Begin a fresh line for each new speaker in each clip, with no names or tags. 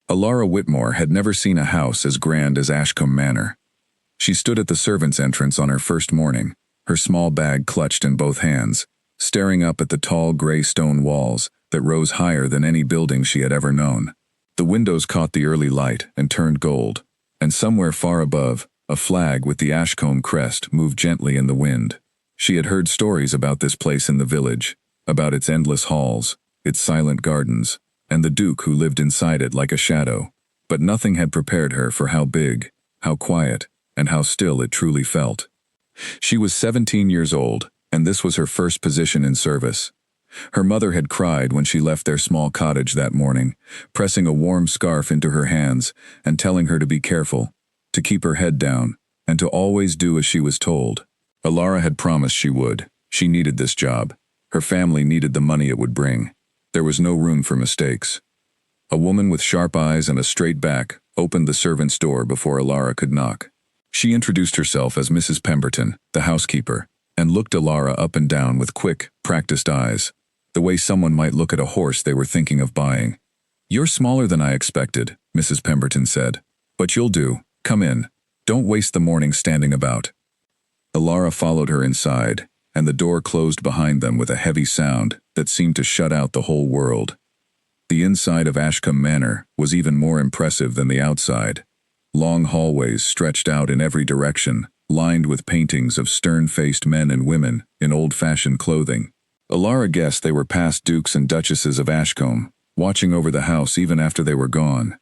Alara Whitmore had never seen a house as grand as Ashcombe Manor. She stood at the servants' entrance on her first morning, her small bag clutched in both hands, staring up at the tall gray stone walls that rose higher than any building she had ever known. The windows caught the early light and turned gold, and somewhere far above, a flag with the Ashcombe crest moved gently in the wind. She had heard stories about this place in the village, about its endless halls, its silent gardens, and the Duke who lived inside it like a shadow, but nothing had prepared her for how big, how quiet, and how still it truly felt. She was 17 years old, and this was her first position in service. Her mother had cried when she left their small cottage that morning, pressing a warm scarf into her hands and telling her to be careful, to keep her head down, and to always do as she was told. Alara had promised she would. She needed this job. Her family needed the money it would bring. There was no room for mistakes. A woman with sharp eyes and a straight back opened the servants' door before Alara could knock. She introduced herself as Mrs. Pemberton, the housekeeper, and looked Alara up and down with quick, practiced eyes, the way someone might look at a horse they were thinking of buying. "You're smaller than I expected," Mrs. Pemberton said. "But you'll do. Come in. Don't waste the morning standing about." Alara followed her inside, and the door closed behind them with a heavy sound that seemed to shut out the whole world. The inside of Ashcombe Manor was even more impressive than the outside. Long hallways stretched out in every direction, lined with paintings of stern-faced men and women in old-fashioned clothing. Alara guessed they were past dukes and duchesses of Ashcombe, watching over the house even after they were gone.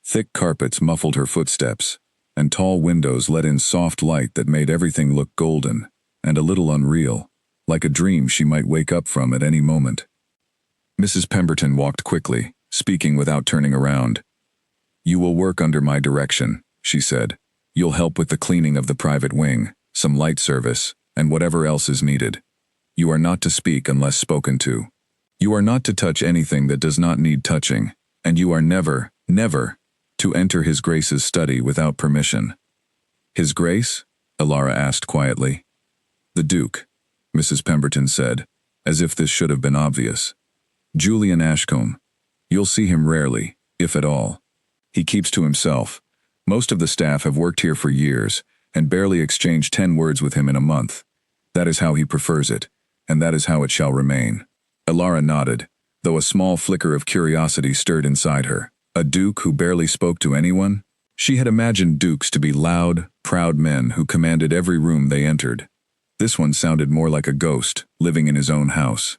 Thick carpets muffled her footsteps, and tall windows let in soft light that made everything look golden and a little unreal, like a dream she might wake up from at any moment. Mrs. Pemberton walked quickly, speaking without turning around. "You will work under my direction," she said. "You'll help with the cleaning of the private wing, some light service, and whatever else is needed. You are not to speak unless spoken to. You are not to touch anything that does not need touching, and you are never, never, to enter His Grace's study without permission." "His Grace?" Alara asked quietly. "The Duke," Mrs. Pemberton said, as if this should have been obvious. "Julian Ashcombe. You'll see him rarely, if at all. He keeps to himself. Most of the staff have worked here for years, and barely exchanged 10 words with him in a month. That is how he prefers it, and that is how it shall remain." Alara nodded, though a small flicker of curiosity stirred inside her. A duke who barely spoke to anyone? She had imagined dukes to be loud, proud men who commanded every room they entered. This one sounded more like a ghost, living in his own house.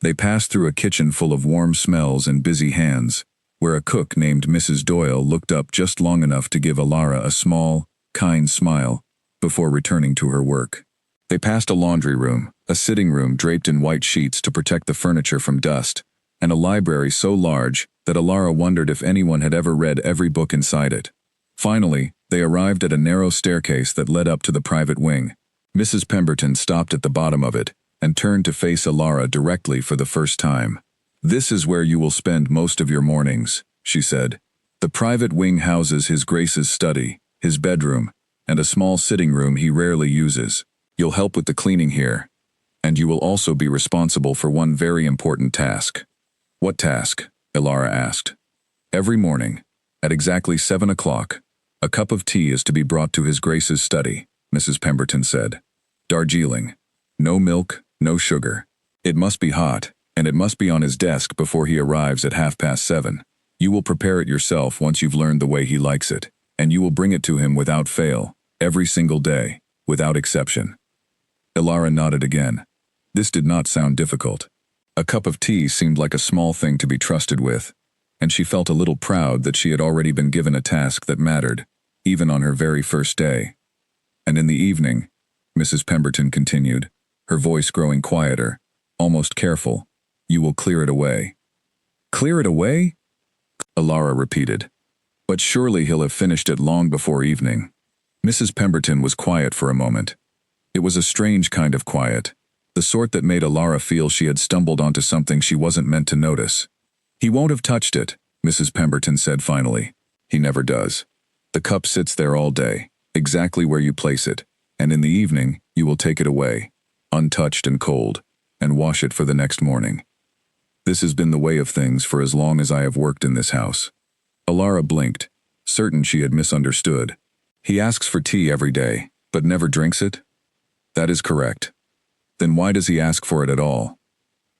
They passed through a kitchen full of warm smells and busy hands, where a cook named Mrs. Doyle looked up just long enough to give Alara a small, kind smile before returning to her work. They passed a laundry room, a sitting room draped in white sheets to protect the furniture from dust, and a library so large that Alara wondered if anyone had ever read every book inside it. Finally, they arrived at a narrow staircase that led up to the private wing. Mrs. Pemberton stopped at the bottom of it and turned to face Alara directly for the first time. "This is where you will spend most of your mornings," she said. "The private wing houses His Grace's study, his bedroom, and a small sitting room he rarely uses. You'll help with the cleaning here, and you will also be responsible for one very important task." "What task?" Alara asked. "Every morning, at exactly 7 o'clock, a cup of tea is to be brought to His Grace's study," Mrs. Pemberton said. "Darjeeling. No milk, no sugar. It must be hot, and it must be on his desk before he arrives at 7:30. You will prepare it yourself once you've learned the way he likes it, and you will bring it to him without fail, every single day, without exception." Alara nodded again. This did not sound difficult. A cup of tea seemed like a small thing to be trusted with, and she felt a little proud that she had already been given a task that mattered, even on her very first day. "And in the evening," Mrs. Pemberton continued, her voice growing quieter, almost careful, "you will clear it away." "Clear it away?" Alara repeated. "But surely he'll have finished it long before evening." Mrs. Pemberton was quiet for a moment. It was a strange kind of quiet, the sort that made Alara feel she had stumbled onto something she wasn't meant to notice. "He won't have touched it," Mrs. Pemberton said finally. "He never does. The cup sits there all day, exactly where you place it, and in the evening you will take it away, untouched and cold, and wash it for the next morning. This has been the way of things for as long as I have worked in this house." Alara blinked, certain she had misunderstood. He asks for tea every day, but never drinks it? That is correct. Then why does he ask for it at all?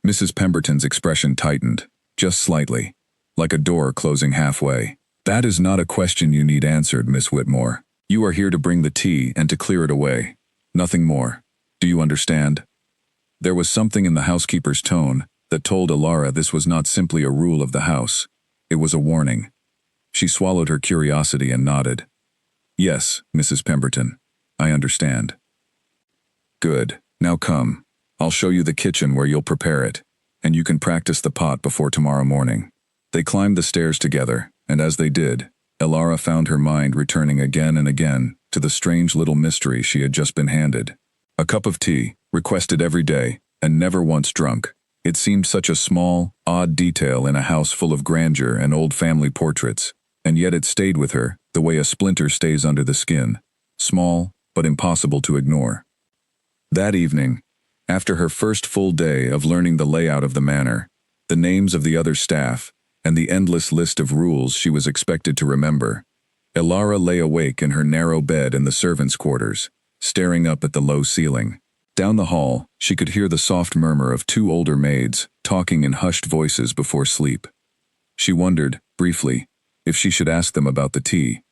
Mrs. Pemberton's expression tightened, just slightly, like a door closing halfway. That is not a question you need answered, Miss Whitmore. You are here to bring the tea and to clear it away. Nothing more. Do you understand? There was something in the housekeeper's tone that told Alara this was not simply a rule of the house. It was a warning. She swallowed her curiosity and nodded. Yes, Mrs. Pemberton, I understand. Good. Now come. I'll show you the kitchen where you'll prepare it, and you can practice the pot before tomorrow morning. They climbed the stairs together, and as they did, Alara found her mind returning again and again to the strange little mystery she had just been handed. A cup of tea, requested every day, and never once drunk. It seemed such a small, odd detail in a house full of grandeur and old family portraits, and yet it stayed with her the way a splinter stays under the skin, small but impossible to ignore. That evening, after her first full day of learning the layout of the manor, the names of the other staff, and the endless list of rules she was expected to remember, Alara lay awake in her narrow bed in the servants' quarters, staring up at the low ceiling. Down the hall, she could hear the soft murmur of two older maids talking in hushed voices before sleep. She wondered, briefly, if she should ask them about the tea,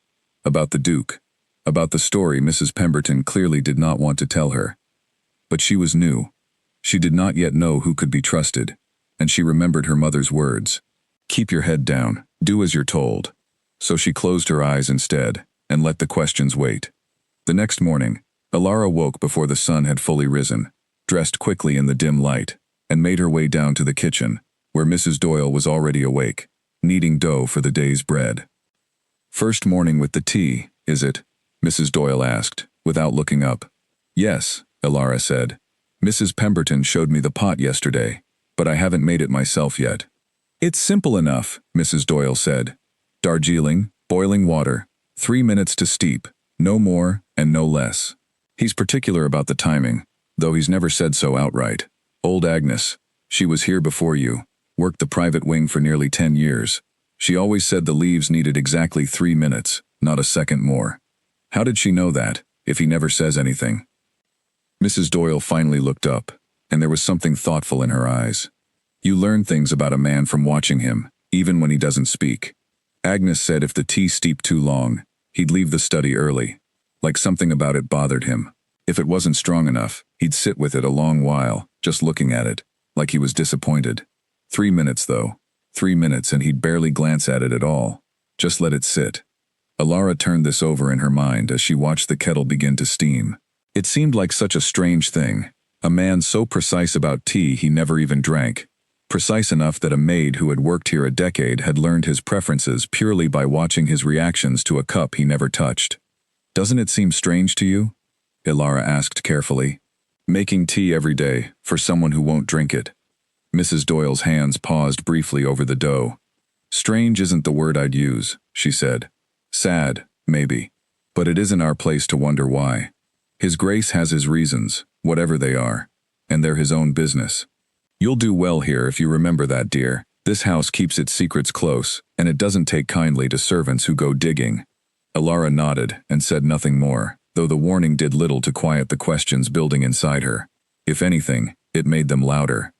about the Duke, about the story Mrs. Pemberton clearly did not want to tell her. But she was new. She did not yet know who could be trusted, and she remembered her mother's words. Keep your head down, do as you're told. So she closed her eyes instead, and let the questions wait. The next morning, Alara woke before the sun had fully risen, dressed quickly in the dim light, and made her way down to the kitchen, where Mrs. Doyle was already awake, kneading dough for the day's bread. First morning with the tea, is it? Mrs. Doyle asked, without looking up. Yes, Alara said. Mrs. Pemberton showed me the pot yesterday, but I haven't made it myself yet. It's simple enough, Mrs. Doyle said. Darjeeling, boiling water, 3 minutes to steep, no more and no less. He's particular about the timing, though he's never said so outright. Old Agnes, she was here before you, worked the private wing for nearly 10 years. She always said the leaves needed exactly 3 minutes, not a second more. How did she know that, if he never says anything? Mrs. Doyle finally looked up, and there was something thoughtful in her eyes. You learn things about a man from watching him, even when he doesn't speak. Agnes said if the tea steeped too long, he'd leave the study early, like something about it bothered him. If it wasn't strong enough, he'd sit with it a long while, just looking at it, like he was disappointed. 3 minutes, though. 3 minutes, and he'd barely glance at it at all. Just let it sit. Alara turned this over in her mind as she watched the kettle begin to steam. It seemed like such a strange thing. A man so precise about tea he never even drank. Precise enough that a maid who had worked here a decade had learned his preferences purely by watching his reactions to a cup he never touched. Doesn't it seem strange to you? Alara asked carefully. Making tea every day, for someone who won't drink it. Mrs. Doyle's hands paused briefly over the dough. Strange isn't the word I'd use, she said. Sad, maybe. But it isn't our place to wonder why. His Grace has his reasons, whatever they are, and they're his own business. You'll do well here if you remember that, dear. This house keeps its secrets close, and it doesn't take kindly to servants who go digging. Alara nodded and said nothing more, though the warning did little to quiet the questions building inside her. If anything, it made them louder.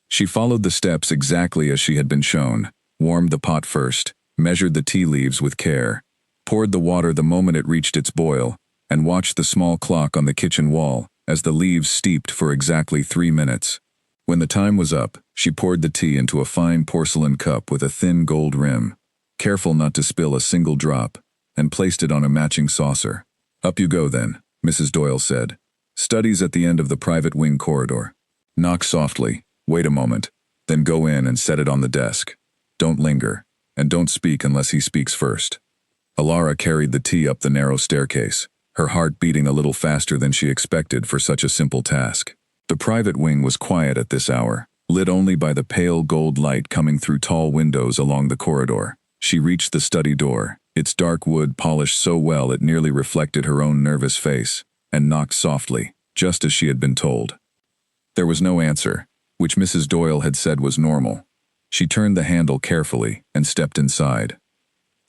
She followed the steps exactly as she had been shown, warmed the pot first, measured the tea leaves with care, poured the water the moment it reached its boil, and watched the small clock on the kitchen wall as the leaves steeped for exactly 3 minutes. When the time was up, she poured the tea into a fine porcelain cup with a thin gold rim, careful not to spill a single drop, and placed it on a matching saucer. Up you go then, Mrs. Doyle said. Study's at the end of the private wing corridor. Knock softly, wait a moment, then go in and set it on the desk. Don't linger, and don't speak unless he speaks first. Alara carried the tea up the narrow staircase, her heart beating a little faster than she expected for such a simple task. The private wing was quiet at this hour, lit only by the pale gold light coming through tall windows along the corridor. She reached the study door, its dark wood polished so well it nearly reflected her own nervous face, and knocked softly, just as she had been told. There was no answer, which Mrs. Doyle had said was normal. She turned the handle carefully and stepped inside.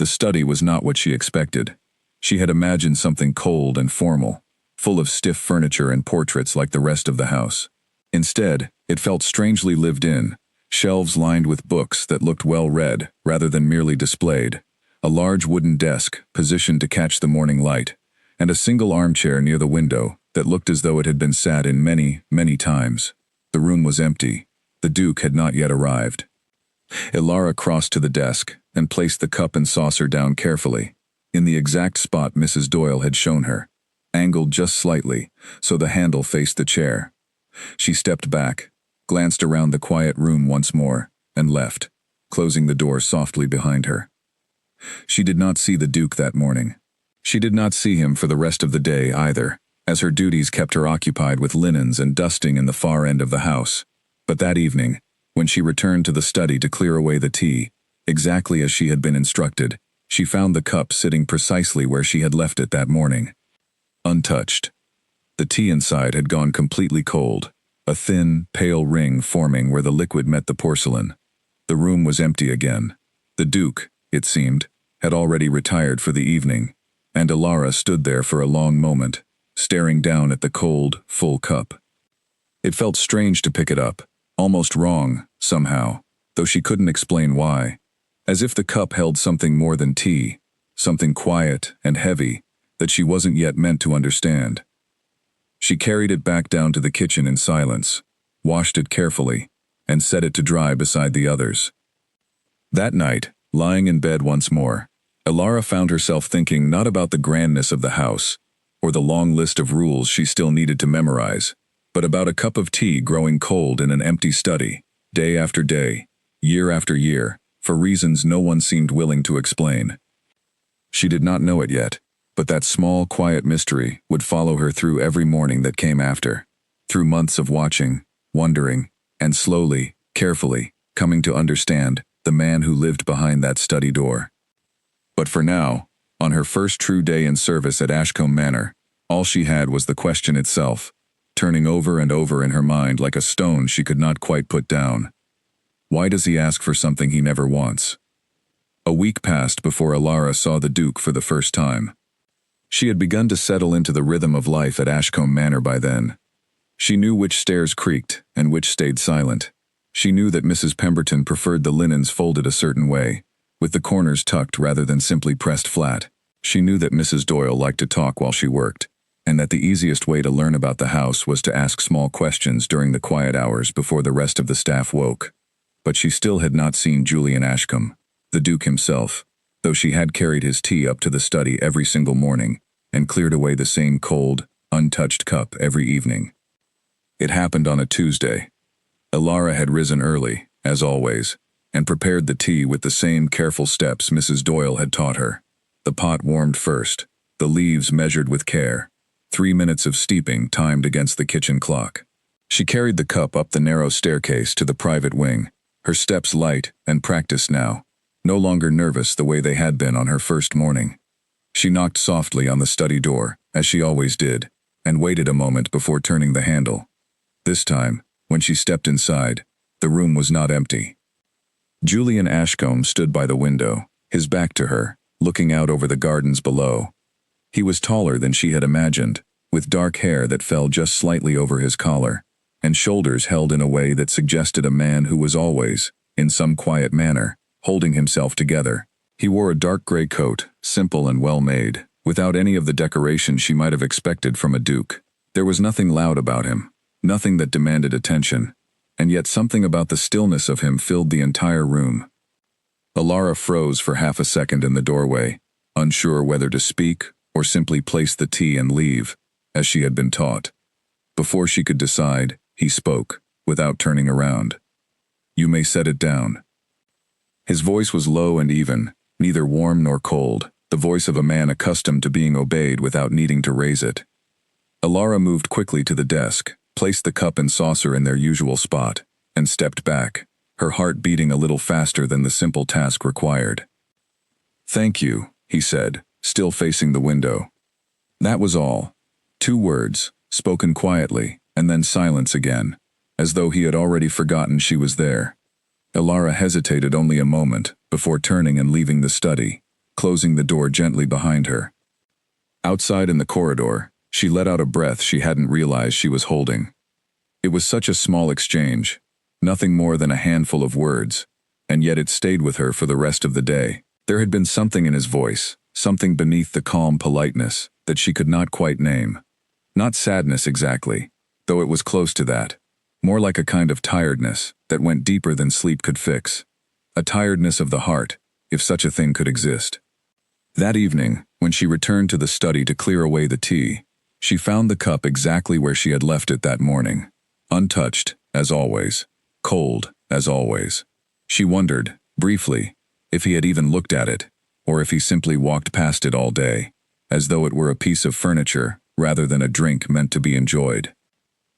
The study was not what she expected. She had imagined something cold and formal, full of stiff furniture and portraits like the rest of the house. Instead, it felt strangely lived in, shelves lined with books that looked well read rather than merely displayed, a large wooden desk positioned to catch the morning light, and a single armchair near the window that looked as though it had been sat in many, many times. The room was empty. The Duke had not yet arrived. Ilara crossed to the desk and placed the cup and saucer down carefully, in the exact spot Mrs. Doyle had shown her, angled just slightly so the handle faced the chair. She stepped back, glanced around the quiet room once more, and left, closing the door softly behind her. She did not see the Duke that morning. She did not see him for the rest of the day either, as her duties kept her occupied with linens and dusting in the far end of the house. But that evening, when she returned to the study to clear away the tea, exactly as she had been instructed, she found the cup sitting precisely where she had left it that morning, untouched. The tea inside had gone completely cold, a thin, pale ring forming where the liquid met the porcelain. The room was empty again. The Duke, it seemed, had already retired for the evening, and Ilara stood there for a long moment, staring down at the cold, full cup. It felt strange to pick it up, almost wrong, somehow, though she couldn't explain why, as if the cup held something more than tea, something quiet and heavy that she wasn't yet meant to understand. She carried it back down to the kitchen in silence, washed it carefully, and set it to dry beside the others. That night, lying in bed once more, Ilara found herself thinking not about the grandness of the house, or the long list of rules she still needed to memorize, but about a cup of tea growing cold in an empty study, day after day, year after year, for reasons no one seemed willing to explain. She did not know it yet, but that small, quiet mystery would follow her through every morning that came after, through months of watching, wondering, and slowly, carefully, coming to understand the man who lived behind that study door. But for now, on her first true day in service at Ashcombe Manor, all she had was the question itself, turning over and over in her mind like a stone she could not quite put down. Why does he ask for something he never wants? A week passed before Ilara saw the Duke for the first time. She had begun to settle into the rhythm of life at Ashcombe Manor by then. She knew which stairs creaked and which stayed silent. She knew that Mrs. Pemberton preferred the linens folded a certain way, with the corners tucked rather than simply pressed flat. She knew that Mrs. Doyle liked to talk while she worked, and that the easiest way to learn about the house was to ask small questions during the quiet hours before the rest of the staff woke. But she still had not seen Julian Ashcombe, the Duke himself, though she had carried his tea up to the study every single morning and cleared away the same cold, untouched cup every evening. It happened on a Tuesday. Ilara had risen early, as always, and prepared the tea with the same careful steps Mrs. Doyle had taught her. The pot warmed first, the leaves measured with care, 3 minutes of steeping timed against the kitchen clock. She carried the cup up the narrow staircase to the private wing, her steps light and practiced now, no longer nervous the way they had been on her first morning. She knocked softly on the study door, as she always did, and waited a moment before turning the handle. This time, when she stepped inside, the room was not empty. Julian Ashcombe stood by the window, his back to her, looking out over the gardens below. He was taller than she had imagined, with dark hair that fell just slightly over his collar, and shoulders held in a way that suggested a man who was always, in some quiet manner, holding himself together. He wore a dark gray coat, simple and well-made, without any of the decoration she might have expected from a duke. There was nothing loud about him, nothing that demanded attention, and yet something about the stillness of him filled the entire room. Ilara froze for half a second in the doorway, unsure whether to speak or simply place the tea and leave, as she had been taught. Before she could decide, he spoke, without turning around. "You may set it down." His voice was low and even, neither warm nor cold, the voice of a man accustomed to being obeyed without needing to raise it. Ilara moved quickly to the desk, placed the cup and saucer in their usual spot, and stepped back, her heart beating a little faster than the simple task required. "Thank you," he said, still facing the window. That was all. 2 words, spoken quietly, and then silence again, as though he had already forgotten she was there. Ilara hesitated only a moment before turning and leaving the study, closing the door gently behind her. Outside in the corridor, she let out a breath she hadn't realized she was holding. It was such a small exchange, nothing more than a handful of words, and yet it stayed with her for the rest of the day. There had been something in his voice, something beneath the calm politeness, that she could not quite name. Not sadness exactly, though it was close to that. More like a kind of tiredness that went deeper than sleep could fix. A tiredness of the heart, if such a thing could exist. That evening, when she returned to the study to clear away the tea, she found the cup exactly where she had left it that morning. Untouched, as always. Cold, as always. She wondered, briefly, if he had even looked at it, or if he simply walked past it all day, as though it were a piece of furniture rather than a drink meant to be enjoyed.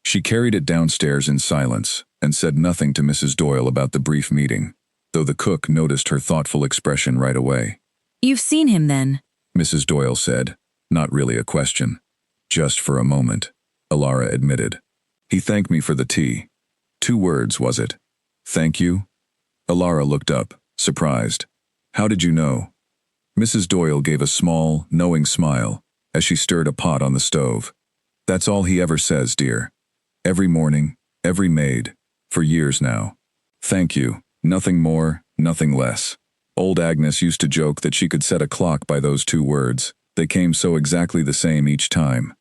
She carried it downstairs in silence and said nothing to Mrs. Doyle about the brief meeting, though the cook noticed her thoughtful expression right away.
"You've seen him then?"
Mrs. Doyle said, not really a question. "Just for a moment," Alara admitted. "He thanked me for the tea. 2 words, was it? Thank you?" Alara looked up, surprised. "How did you know?" Mrs. Doyle gave a small, knowing smile as she stirred a pot on the stove. "That's all he ever says, dear. Every morning, every maid, for years now. Thank you, nothing more, nothing less." Old Agnes used to joke that she could set a clock by those 2 words. They came so exactly the same each time.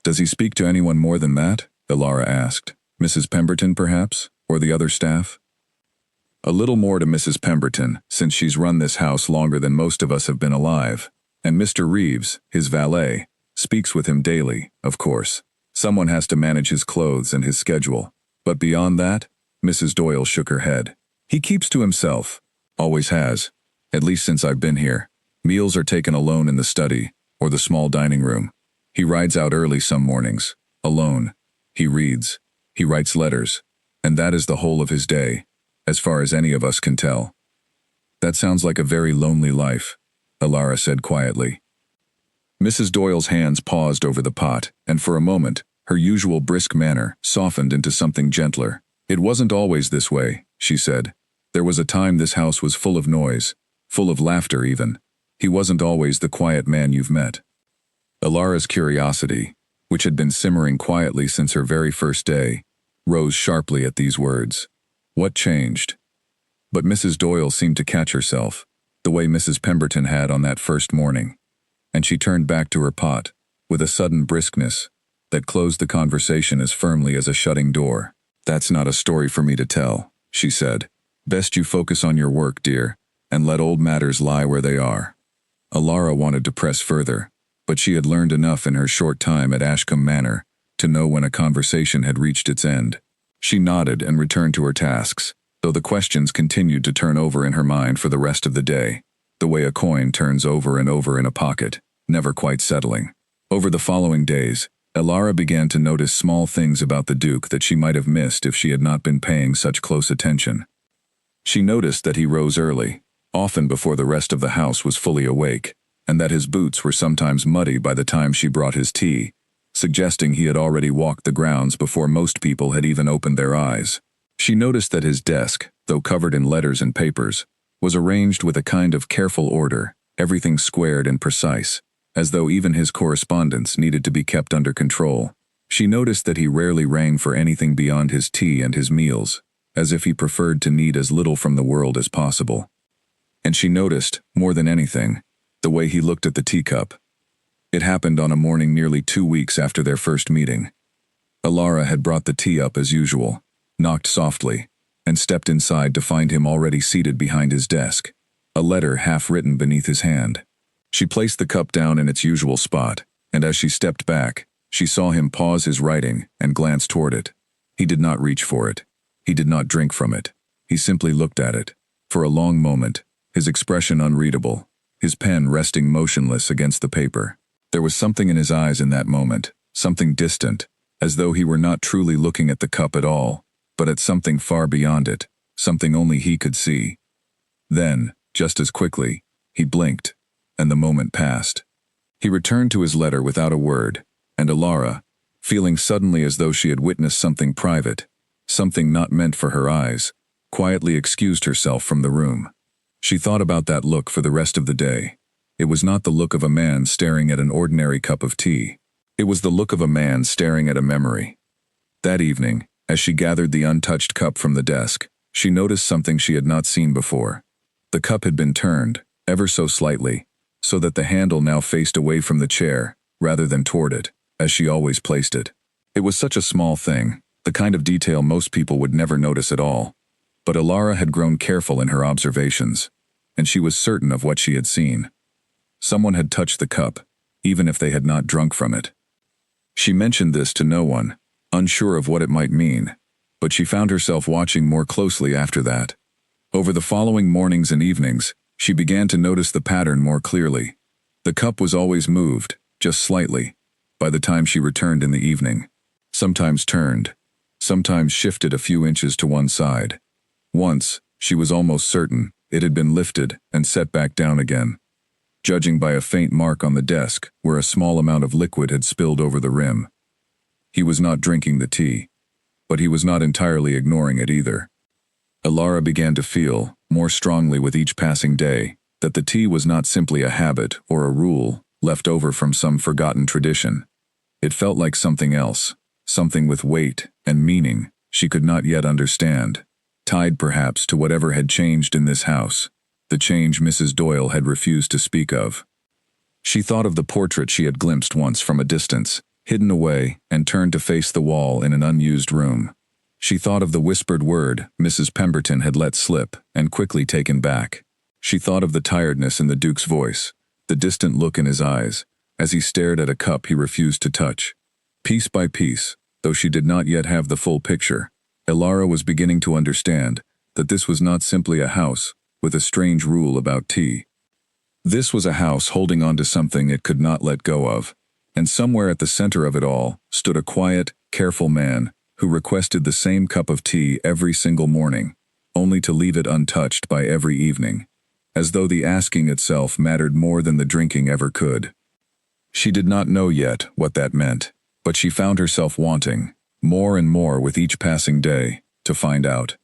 "Does he speak to anyone more than that?" Alara asked. "Mrs. Pemberton, perhaps? Or the other staff?" "A little more to Mrs. Pemberton, since she's run this house longer than most of us have been alive. And Mr. Reeves, his valet, speaks with him daily, of course. Someone has to manage his clothes and his schedule. But beyond that," Mrs. Doyle shook her head. "He keeps to himself. Always has. At least since I've been here. Meals are taken alone in the study, or the small dining room. He rides out early some mornings, alone. He reads. He writes letters. And that is the whole of his day, as far as any of us can tell." "That sounds like a very lonely life," Alara said quietly. Mrs. Doyle's hands paused over the pot, and for a moment, her usual brisk manner softened into something gentler. "It wasn't always this way," she said. "There was a time this house was full of noise, full of laughter even. He wasn't always the quiet man you've met." Alara's curiosity, which had been simmering quietly since her very first day, rose sharply at these words. What changed? But Mrs. Doyle seemed to catch herself, the way Mrs. Pemberton had on that first morning, and she turned back to her pot, with a sudden briskness that closed the conversation as firmly as a shutting door. "That's not a story for me to tell," she said. "Best you focus on your work, dear, and let old matters lie where they are." Alara wanted to press further, but she had learned enough in her short time at Ashcombe Manor to know when a conversation had reached its end. She nodded and returned to her tasks, though the questions continued to turn over in her mind for the rest of the day, the way a coin turns over and over in a pocket, never quite settling. Over the following days, Alara began to notice small things about the Duke that she might have missed if she had not been paying such close attention. She noticed that he rose early, often before the rest of the house was fully awake, and that his boots were sometimes muddy by the time she brought his tea, suggesting he had already walked the grounds before most people had even opened their eyes. She noticed that his desk, though covered in letters and papers, was arranged with a kind of careful order, everything squared and precise, as though even his correspondence needed to be kept under control. She noticed that he rarely rang for anything beyond his tea and his meals, as if he preferred to need as little from the world as possible. And she noticed, more than anything, the way he looked at the teacup. It happened on a morning nearly 2 weeks after their first meeting. Alara had brought the tea up as usual, knocked softly, and stepped inside to find him already seated behind his desk, a letter half-written beneath his hand. She placed the cup down in its usual spot, and as she stepped back, she saw him pause his writing and glance toward it. He did not reach for it. He did not drink from it. He simply looked at it, for a long moment, his expression unreadable, his pen resting motionless against the paper. There was something in his eyes in that moment, something distant, as though he were not truly looking at the cup at all, but at something far beyond it, something only he could see. Then, just as quickly, he blinked, and the moment passed. He returned to his letter without a word, and Alara, feeling suddenly as though she had witnessed something private, something not meant for her eyes, quietly excused herself from the room. She thought about that look for the rest of the day, It was not the look of a man staring at an ordinary cup of tea. It was the look of a man staring at a memory. That evening, as she gathered the untouched cup from the desk, she noticed something she had not seen before. The cup had been turned, ever so slightly, so that the handle now faced away from the chair, rather than toward it, as she always placed it. It was such a small thing, the kind of detail most people would never notice at all. But Alara had grown careful in her observations, and she was certain of what she had seen. Someone had touched the cup, even if they had not drunk from it. She mentioned this to no one, unsure of what it might mean, but she found herself watching more closely after that. Over the following mornings and evenings, she began to notice the pattern more clearly. The cup was always moved, just slightly, by the time she returned in the evening. Sometimes turned, sometimes shifted a few inches to one side. Once, she was almost certain, it had been lifted and set back down again, judging by a faint mark on the desk where a small amount of liquid had spilled over the rim. He was not drinking the tea, but he was not entirely ignoring it either. Alara began to feel, more strongly with each passing day, that the tea was not simply a habit or a rule left over from some forgotten tradition. It felt like something else, something with weight and meaning she could not yet understand, tied perhaps to whatever had changed in this house, the change Mrs. Doyle had refused to speak of. She thought of the portrait she had glimpsed once from a distance, hidden away and turned to face the wall in an unused room. She thought of the whispered word Mrs. Pemberton had let slip and quickly taken back. She thought of the tiredness in the Duke's voice, the distant look in his eyes, as he stared at a cup he refused to touch. Piece by piece, though she did not yet have the full picture, Alara was beginning to understand that this was not simply a house with a strange rule about tea. This was a house holding on to something it could not let go of, and somewhere at the center of it all stood a quiet, careful man who requested the same cup of tea every single morning, only to leave it untouched by every evening, as though the asking itself mattered more than the drinking ever could. She did not know yet what that meant, but she found herself wanting, more and more with each passing day, to find out.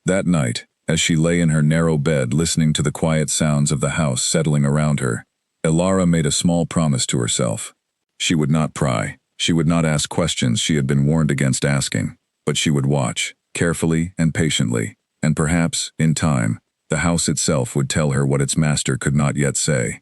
That night, as she lay in her narrow bed listening to the quiet sounds of the house settling around her, Alara made a small promise to herself. She would not pry. She would not ask questions she had been warned against asking, but she would watch, carefully and patiently, and perhaps, in time, the house itself would tell her what its master could not yet say.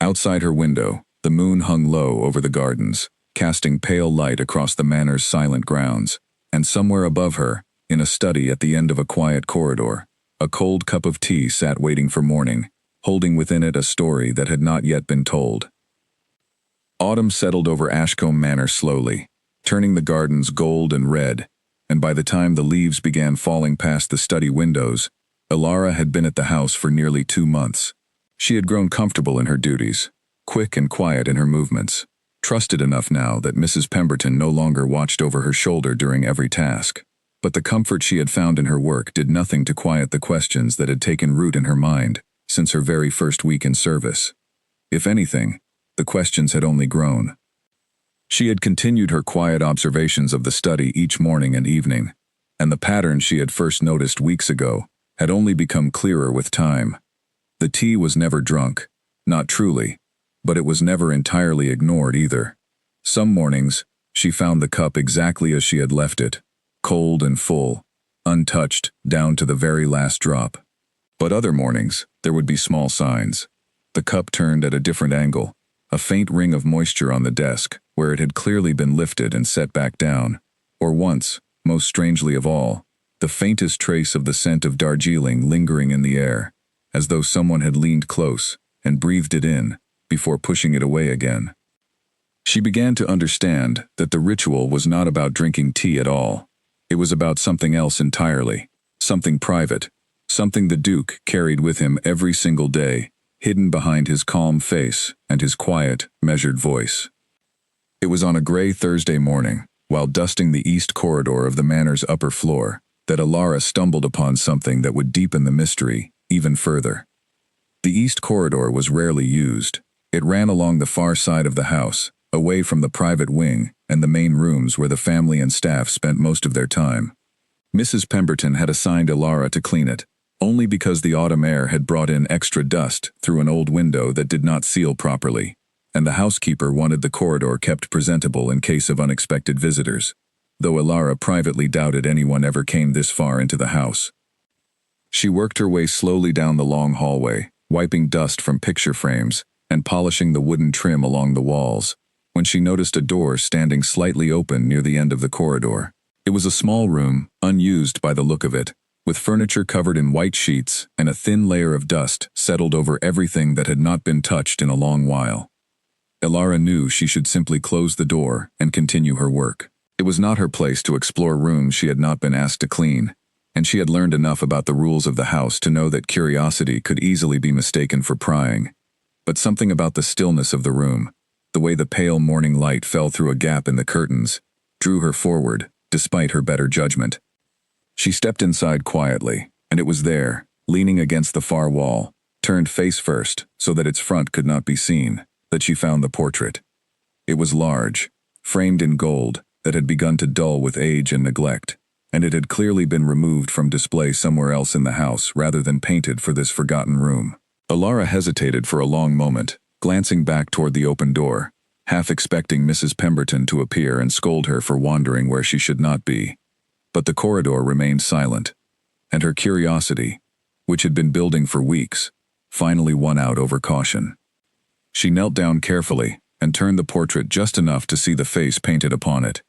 Outside her window, the moon hung low over the gardens, casting pale light across the manor's silent grounds, and somewhere above her, in a study at the end of a quiet corridor, a cold cup of tea sat waiting for morning, holding within it a story that had not yet been told. Autumn settled over Ashcombe Manor slowly, turning the gardens gold and red, and by the time the leaves began falling past the study windows, Alara had been at the house for nearly 2 months. She had grown comfortable in her duties, quick and quiet in her movements, trusted enough now that Mrs. Pemberton no longer watched over her shoulder during every task. But the comfort she had found in her work did nothing to quiet the questions that had taken root in her mind since her very first week in service. If anything, the questions had only grown. She had continued her quiet observations of the study each morning and evening, and the pattern she had first noticed weeks ago had only become clearer with time. The tea was never drunk, not truly, but it was never entirely ignored either. Some mornings, she found the cup exactly as she had left it, cold and full, untouched down to the very last drop. But other mornings, there would be small signs. The cup turned at a different angle, a faint ring of moisture on the desk where it had clearly been lifted and set back down, or once, most strangely of all, the faintest trace of the scent of Darjeeling lingering in the air, as though someone had leaned close and breathed it in before pushing it away again. She began to understand that the ritual was not about drinking tea at all. It was about something else entirely, something private, something the Duke carried with him every single day, hidden behind his calm face and his quiet, measured voice. It was on a gray Thursday morning, while dusting the east corridor of the manor's upper floor, that Alara stumbled upon something that would deepen the mystery even further. The east corridor was rarely used. It ran along the far side of the house, away from the private wing and the main rooms where the family and staff spent most of their time. Mrs. Pemberton had assigned Alara to clean it, only because the autumn air had brought in extra dust through an old window that did not seal properly, and the housekeeper wanted the corridor kept presentable in case of unexpected visitors, though Ilara privately doubted anyone ever came this far into the house. She worked her way slowly down the long hallway, wiping dust from picture frames and polishing the wooden trim along the walls, when she noticed a door standing slightly open near the end of the corridor. It was a small room, unused by the look of it, with furniture covered in white sheets and a thin layer of dust settled over everything that had not been touched in a long while. Ilara knew she should simply close the door and continue her work. It was not her place to explore rooms she had not been asked to clean, and she had learned enough about the rules of the house to know that curiosity could easily be mistaken for prying. But something about the stillness of the room, the way the pale morning light fell through a gap in the curtains, drew her forward, despite her better judgment. She stepped inside quietly, and it was there, leaning against the far wall, turned face first so that its front could not be seen, that she found the portrait. It was large, framed in gold, that had begun to dull with age and neglect, and it had clearly been removed from display somewhere else in the house rather than painted for this forgotten room. Ilara hesitated for a long moment, glancing back toward the open door, half expecting Mrs. Pemberton to appear and scold her for wandering where she should not be. But the corridor remained silent, and her curiosity, which had been building for weeks, finally won out over caution. She knelt down carefully and turned the portrait just enough to see the face painted upon it.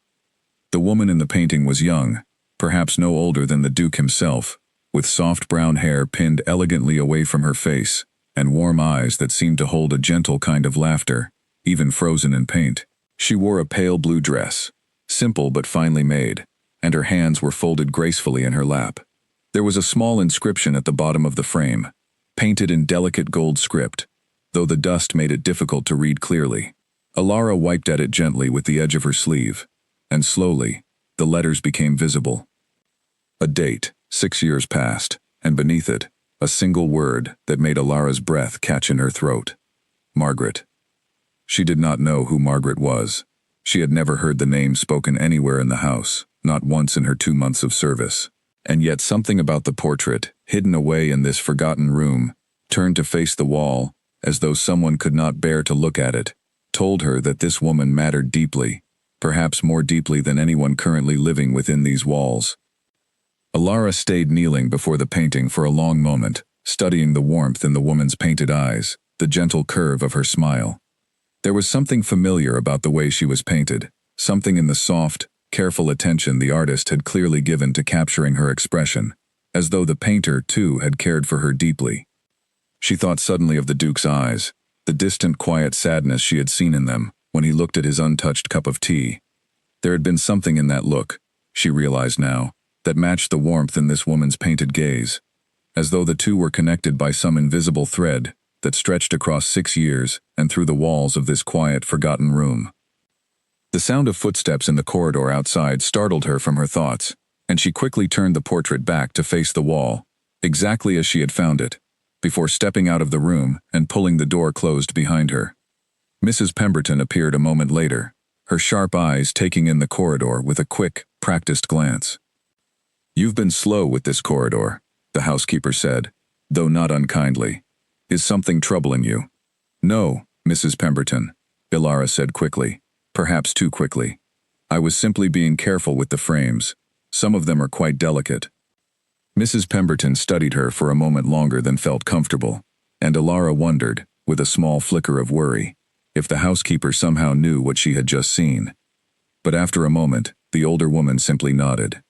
The woman in the painting was young, perhaps no older than the Duke himself, with soft brown hair pinned elegantly away from her face, and warm eyes that seemed to hold a gentle kind of laughter, even frozen in paint. She wore a pale blue dress, simple but finely made, and her hands were folded gracefully in her lap. There was a small inscription at the bottom of the frame, painted in delicate gold script, though the dust made it difficult to read clearly. Ilara wiped at it gently with the edge of her sleeve, and slowly, the letters became visible. A date, 6 years passed, and beneath it, a single word that made Ilara's breath catch in her throat. Margaret. She did not know who Margaret was. She had never heard the name spoken anywhere in the house, not once in her 2 months of service. And yet something about the portrait, hidden away in this forgotten room, turned to face the wall, as though someone could not bear to look at it, told her that this woman mattered deeply, perhaps more deeply than anyone currently living within these walls. Ilara stayed kneeling before the painting for a long moment, studying the warmth in the woman's painted eyes, the gentle curve of her smile. There was something familiar about the way she was painted, something in the soft, careful attention the artist had clearly given to capturing her expression, as though the painter, too, had cared for her deeply. She thought suddenly of the Duke's eyes, the distant, quiet sadness she had seen in them when he looked at his untouched cup of tea. There had been something in that look, she realized now, that matched the warmth in this woman's painted gaze, as though the two were connected by some invisible thread that stretched across 6 years and through the walls of this quiet, forgotten room. The sound of footsteps in the corridor outside startled her from her thoughts, and she quickly turned the portrait back to face the wall, exactly as she had found it, before stepping out of the room and pulling the door closed behind her. Mrs. Pemberton appeared a moment later, her sharp eyes taking in the corridor with a quick, practiced glance. "You've been slow with this corridor," the housekeeper said, though not unkindly. "Is something troubling you?" "No, Mrs. Pemberton," Ilara said quickly, perhaps too quickly. "I was simply being careful with the frames. Some of them are quite delicate." Mrs. Pemberton studied her for a moment longer than felt comfortable, and Ilara wondered, with a small flicker of worry, if the housekeeper somehow knew what she had just seen. But after a moment, the older woman simply nodded.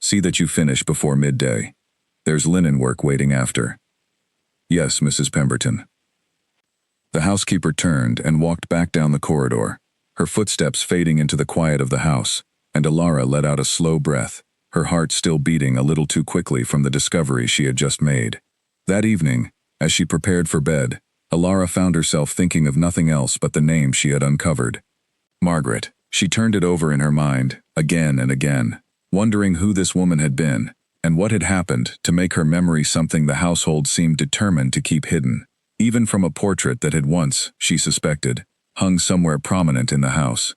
"See that you finish before midday. There's linen work waiting after." "Yes, Mrs. Pemberton." The housekeeper turned and walked back down the corridor, her footsteps fading into the quiet of the house, and Ilara let out a slow breath, her heart still beating a little too quickly from the discovery she had just made. That evening, as she prepared for bed, Ilara found herself thinking of nothing else but the name she had uncovered. Margaret. She turned it over in her mind, again and again, wondering who this woman had been, and what had happened to make her memory something the household seemed determined to keep hidden, even from a portrait that had once, she suspected, hung somewhere prominent in the house.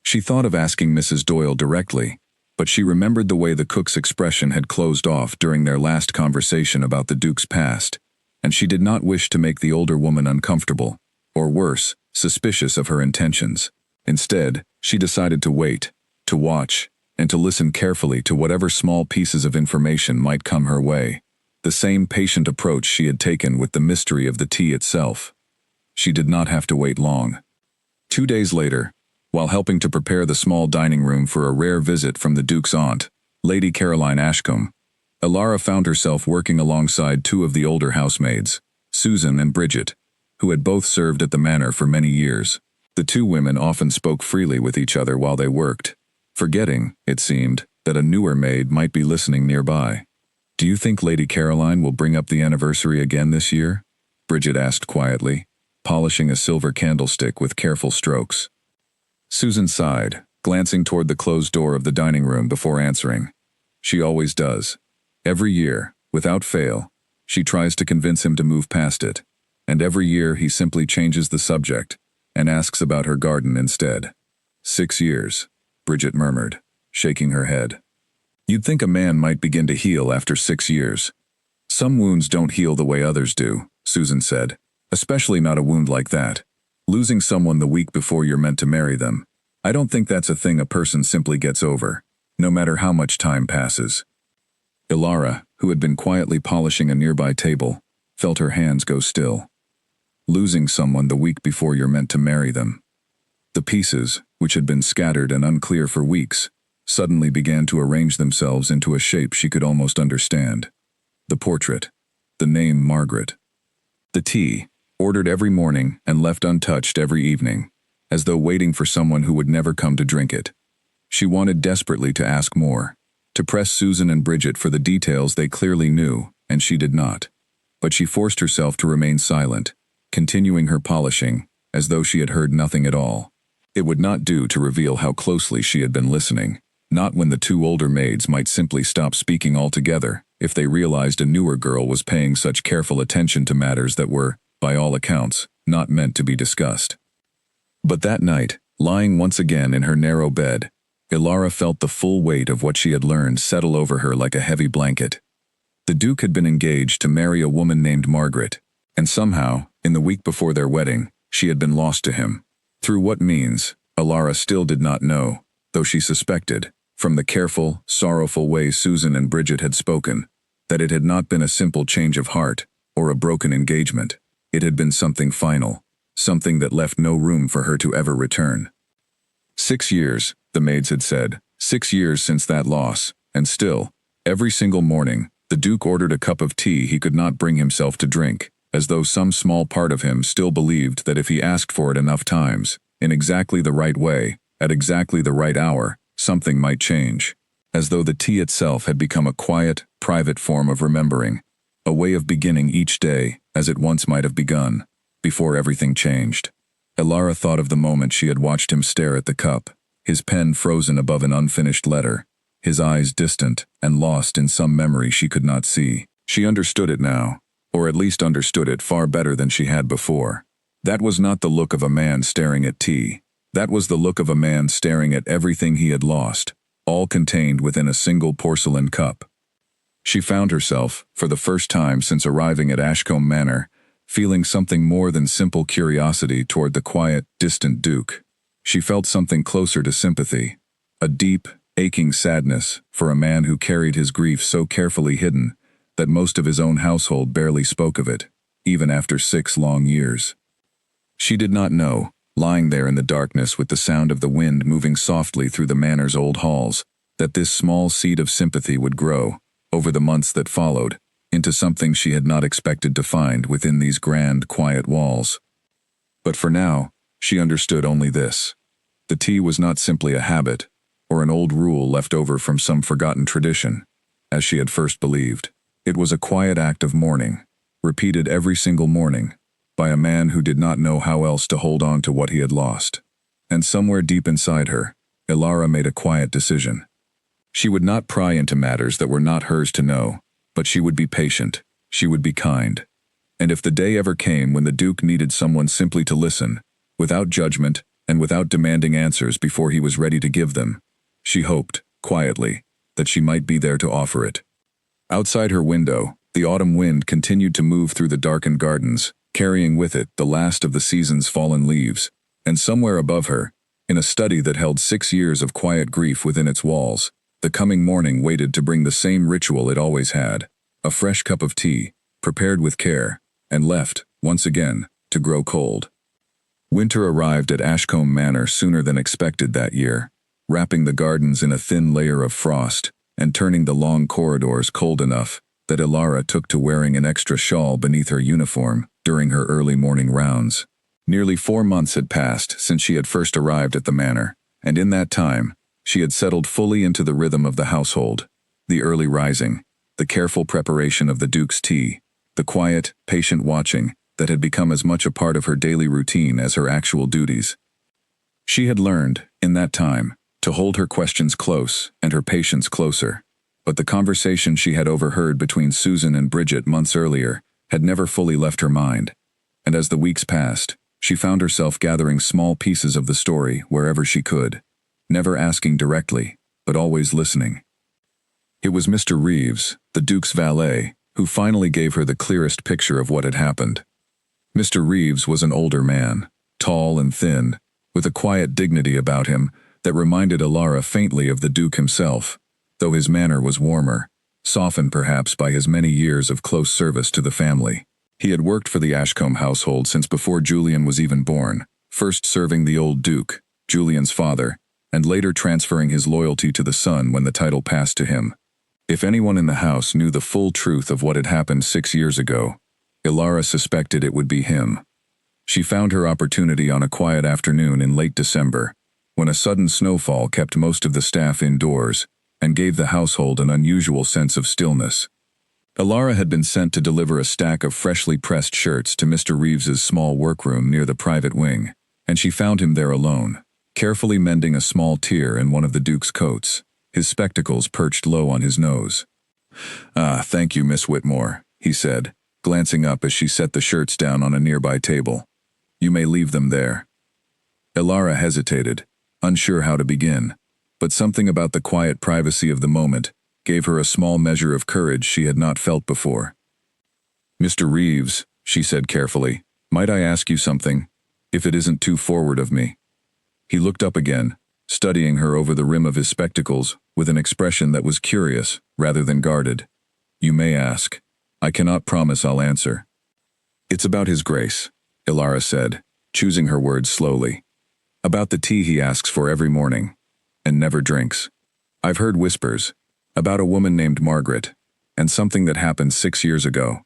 She thought of asking Mrs. Doyle directly, But she remembered the way the cook's expression had closed off during their last conversation about the Duke's past, and she did not wish to make the older woman uncomfortable, or worse, suspicious of her intentions. Instead, she decided to wait, to watch, and to listen carefully to whatever small pieces of information might come her way, the same patient approach she had taken with the mystery of the tea itself. She did not have to wait long. 2 days later, while helping to prepare the small dining room for a rare visit from the Duke's aunt, Lady Caroline Ashcombe, Elara found herself working alongside 2 of the older housemaids, Susan and Bridget, who had both served at the manor for many years. The 2 women often spoke freely with each other while they worked, forgetting, it seemed, that a newer maid might be listening nearby. "Do you think Lady Caroline will bring up the anniversary again this year?" Bridget asked quietly, polishing a silver candlestick with careful strokes. Susan sighed, glancing toward the closed door of the dining room before answering. "She always does. Every year, without fail, she tries to convince him to move past it, and every year he simply changes the subject and asks about her garden instead." 6 years, Bridget murmured, shaking her head. "You'd think a man might begin to heal after 6 years. Some wounds don't heal the way others do," Susan said, "especially not a wound like that. Losing someone the week before you're meant to marry them. I don't think that's a thing a person simply gets over, no matter how much time passes." Elara, who had been quietly polishing a nearby table, felt her hands go still. Losing someone the week before you're meant to marry them. The pieces, which had been scattered and unclear for weeks, suddenly began to arrange themselves into a shape she could almost understand. The portrait. The name Margaret. The tea, ordered every morning and left untouched every evening, as though waiting for someone who would never come to drink it. She wanted desperately to ask more, to press Susan and Bridget for the details they clearly knew, and she did not. But she forced herself to remain silent, continuing her polishing, as though she had heard nothing at all. It would not do to reveal how closely she had been listening, not when the 2 older maids might simply stop speaking altogether if they realized a newer girl was paying such careful attention to matters that were, by all accounts, not meant to be discussed. But that night, lying once again in her narrow bed, Elara felt the full weight of what she had learned settle over her like a heavy blanket. The Duke had been engaged to marry a woman named Margaret, and somehow, in the week before their wedding, she had been lost to him. Through what means, Elara still did not know, though she suspected, from the careful, sorrowful way Susan and Bridget had spoken, that it had not been a simple change of heart, or a broken engagement. It had been something final, something that left no room for her to ever return. 6 years, the maids had said, 6 years since that loss, and still, every single morning, the Duke ordered a cup of tea he could not bring himself to drink, as though some small part of him still believed that if he asked for it enough times, in exactly the right way, at exactly the right hour, something might change. As though the tea itself had become a quiet, private form of remembering, a way of beginning each day as it once might have begun, before everything changed. Elara thought of the moment she had watched him stare at the cup, his pen frozen above an unfinished letter, his eyes distant and lost in some memory she could not see. She understood it now, or at least understood it far better than she had before. That was not the look of a man staring at tea. That was the look of a man staring at everything he had lost, all contained within a single porcelain cup. She found herself, for the first time since arriving at Ashcombe Manor, feeling something more than simple curiosity toward the quiet, distant Duke. She felt something closer to sympathy, a deep, aching sadness for a man who carried his grief so carefully hidden that most of his own household barely spoke of it, even after 6 long years. She did not know, lying there in the darkness with the sound of the wind moving softly through the manor's old halls, that this small seed of sympathy would grow, over the months that followed, into something she had not expected to find within these grand, quiet walls. But for now, she understood only this. The tea was not simply a habit, or an old rule left over from some forgotten tradition, as she had first believed. It was a quiet act of mourning, repeated every single morning, by a man who did not know how else to hold on to what he had lost. And somewhere deep inside her, Elara made a quiet decision. She would not pry into matters that were not hers to know, but she would be patient, she would be kind. And if the day ever came when the Duke needed someone simply to listen, without judgment and without demanding answers before he was ready to give them, she hoped, quietly, that she might be there to offer it. Outside her window, the autumn wind continued to move through the darkened gardens, carrying with it the last of the season's fallen leaves, and somewhere above her, in a study that held 6 years of quiet grief within its walls, the coming morning waited to bring the same ritual it always had, a fresh cup of tea, prepared with care, and left, once again, to grow cold. Winter arrived at Ashcombe Manor sooner than expected that year, wrapping the gardens in a thin layer of frost, and turning the long corridors cold enough that Ilara took to wearing an extra shawl beneath her uniform during her early morning rounds. Nearly 4 months had passed since she had first arrived at the manor, and in that time, she had settled fully into the rhythm of the household, the early rising, the careful preparation of the Duke's tea, the quiet, patient watching that had become as much a part of her daily routine as her actual duties. She had learned, in that time, to hold her questions close and her patience closer, but the conversation she had overheard between Susan and Bridget months earlier had never fully left her mind, and as the weeks passed, she found herself gathering small pieces of the story wherever she could, never asking directly, but always listening. It was Mr. Reeves, the Duke's valet, who finally gave her the clearest picture of what had happened. Mr. Reeves was an older man, tall and thin, with a quiet dignity about him that reminded Ilara faintly of the Duke himself, though his manner was warmer, softened perhaps by his many years of close service to the family. He had worked for the Ashcombe household since before Julian was even born, first serving the old Duke, Julian's father, and later transferring his loyalty to the son when the title passed to him. If anyone in the house knew the full truth of what had happened 6 years ago, Ilara suspected it would be him. She found her opportunity on a quiet afternoon in late December, when a sudden snowfall kept most of the staff indoors and gave the household an unusual sense of stillness. Ilara had been sent to deliver a stack of freshly pressed shirts to Mr. Reeves's small workroom near the private wing, and she found him there alone, carefully mending a small tear in one of the Duke's coats, his spectacles perched low on his nose. "Ah, thank you, Miss Whitmore," he said, glancing up as she set the shirts down on a nearby table. "You may leave them there." Ilara hesitated, unsure how to begin, but something about the quiet privacy of the moment gave her a small measure of courage she had not felt before. "Mr. Reeves," she said carefully, "might I ask you something, if it isn't too forward of me?" He looked up again, studying her over the rim of his spectacles with an expression that was curious rather than guarded. "You may ask. I cannot promise I'll answer." "It's about His Grace," Ilara said, choosing her words slowly. "About the tea he asks for every morning, and never drinks. I've heard whispers, about a woman named Margaret, and something that happened 6 years ago.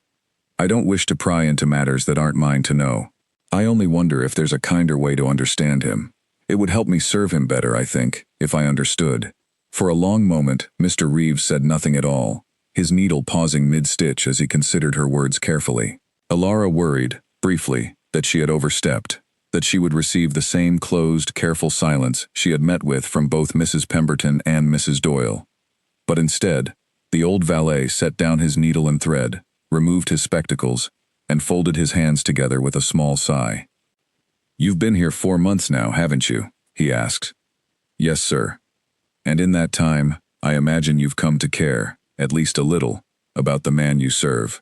I don't wish to pry into matters that aren't mine to know. I only wonder if there's a kinder way to understand him. It would help me serve him better, I think, if I understood." For a long moment, Mr. Reeves said nothing at all, his needle pausing mid-stitch as he considered her words carefully. Ilara worried, briefly, that she had overstepped, that she would receive the same closed, careful silence she had met with from both Mrs. Pemberton and Mrs. Doyle. But instead, the old valet set down his needle and thread, removed his spectacles, and folded his hands together with a small sigh. "You've been here 4 months now, haven't you?" he asked. "Yes, sir. And in that time, I imagine you've come to care, at least a little, about the man you serve."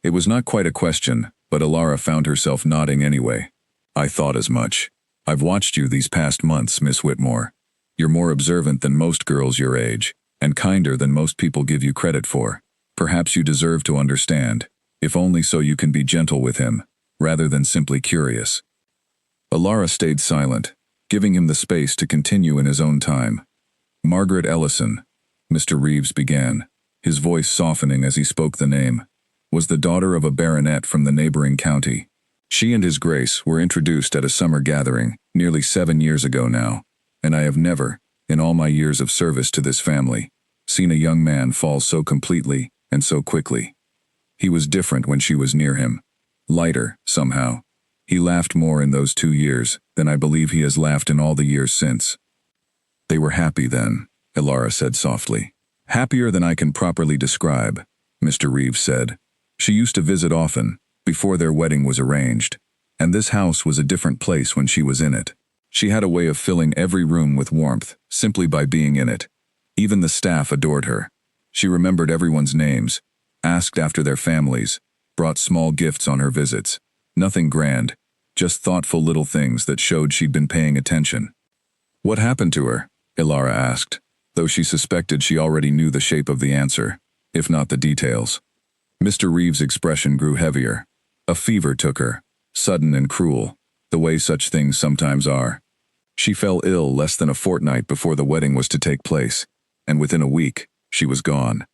It was not quite a question, but Ilara found herself nodding anyway. "I thought as much. I've watched you these past months, Miss Whitmore. You're more observant than most girls your age, and kinder than most people give you credit for. Perhaps you deserve to understand, if only so you can be gentle with him, rather than simply curious." Ilara stayed silent, giving him the space to continue in his own time. "Margaret Ellison," Mr. Reeves began, his voice softening as he spoke the name, "was the daughter of a baronet from the neighboring county. She and His Grace were introduced at a summer gathering, nearly 7 years ago now, and I have never, in all my years of service to this family, seen a young man fall so completely and so quickly. He was different when she was near him, lighter, somehow. He laughed more in those 2 years than I believe he has laughed in all the years since." "They were happy then," Ilara said softly. "Happier than I can properly describe," Mr. Reeves said. "She used to visit often, before their wedding was arranged, and this house was a different place when she was in it. She had a way of filling every room with warmth, simply by being in it. Even the staff adored her. She remembered everyone's names, asked after their families, brought small gifts on her visits. Nothing grand, just thoughtful little things that showed she'd been paying attention. "What happened to her?" Ilara asked, though she suspected she already knew the shape of the answer, if not the details. Mr. Reeves' expression grew heavier. A fever took her, sudden and cruel, the way such things sometimes are. She fell ill less than a fortnight before the wedding was to take place, and within a week, she was gone.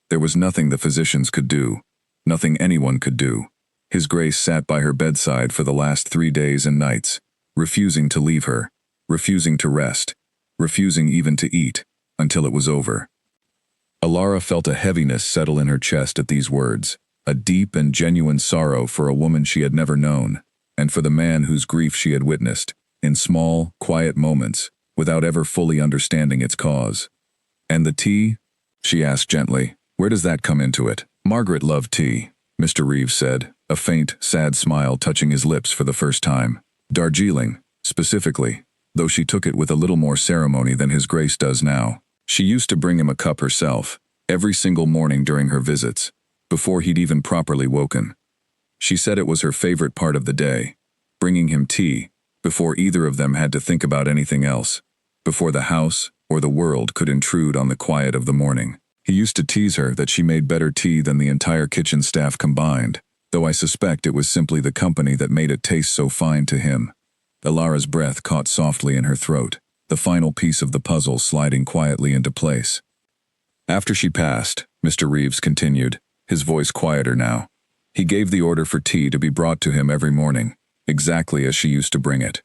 There was nothing the physicians could do, nothing anyone could do. His Grace sat by her bedside for the last 3 days and nights, refusing to leave her, refusing to rest, refusing even to eat, until it was over. Ilara felt a heaviness settle in her chest at these words, a deep and genuine sorrow for a woman she had never known, and for the man whose grief she had witnessed, in small, quiet moments, without ever fully understanding its cause. "And the tea?" she asked gently. "Where does that come into it?" "Margaret loved tea," Mr. Reeves said, a faint, sad smile touching his lips for the first time. "Darjeeling, specifically, though she took it with a little more ceremony than His Grace does now. She used to bring him a cup herself, every single morning during her visits, before he'd even properly woken. She said it was her favorite part of the day, bringing him tea, before either of them had to think about anything else, before the house or the world could intrude on the quiet of the morning. He used to tease her that she made better tea than the entire kitchen staff combined, though I suspect it was simply the company that made it taste so fine to him." Ilara's breath caught softly in her throat, the final piece of the puzzle sliding quietly into place. "After she passed," Mr. Reeves continued, his voice quieter now, "he gave the order for tea to be brought to him every morning, exactly as she used to bring it.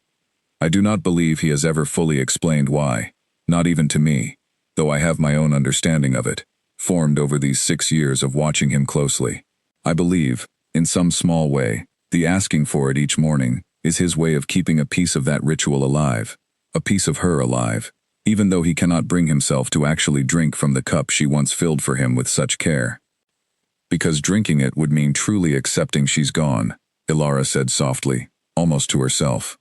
I do not believe he has ever fully explained why, not even to me, though I have my own understanding of it, formed over these 6 years of watching him closely. I believe, in some small way, the asking for it each morning is his way of keeping a piece of that ritual alive, a piece of her alive, even though he cannot bring himself to actually drink from the cup she once filled for him with such care. Because drinking it would mean truly accepting she's gone," Ilara said softly, almost to herself.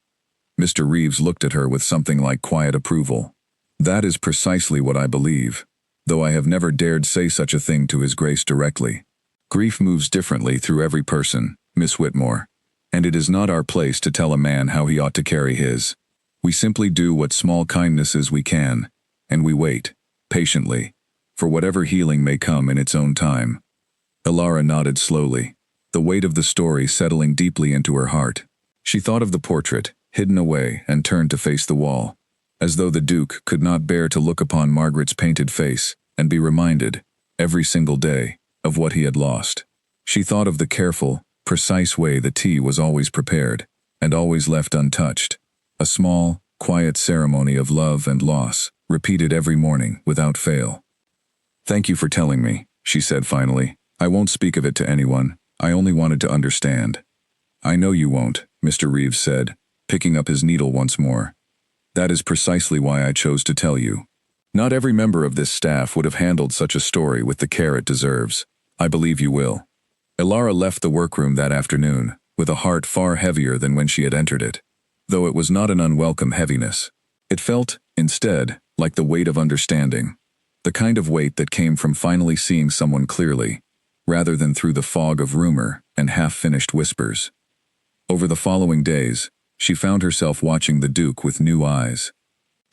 Mr. Reeves looked at her with something like quiet approval. "That is precisely what I believe, though I have never dared say such a thing to His Grace directly. Grief moves differently through every person, Miss Whitmore, and it is not our place to tell a man how he ought to carry his. We simply do what small kindnesses we can, and we wait, patiently, for whatever healing may come in its own time." Ilara nodded slowly, the weight of the story settling deeply into her heart. She thought of the portrait, hidden away, and turned to face the wall, as though the Duke could not bear to look upon Margaret's painted face and be reminded, every single day, of what he had lost. She thought of the careful, precise way the tea was always prepared, and always left untouched. A small, quiet ceremony of love and loss, repeated every morning without fail. "Thank you for telling me," she said finally. "I won't speak of it to anyone, I only wanted to understand." "I know you won't," Mr. Reeves said, picking up his needle once more. "That is precisely why I chose to tell you. Not every member of this staff would have handled such a story with the care it deserves. I believe you will." Ilara left the workroom that afternoon, with a heart far heavier than when she had entered it, though it was not an unwelcome heaviness. It felt, instead, like the weight of understanding, the kind of weight that came from finally seeing someone clearly, rather than through the fog of rumor and half-finished whispers. Over the following days, she found herself watching the Duke with new eyes.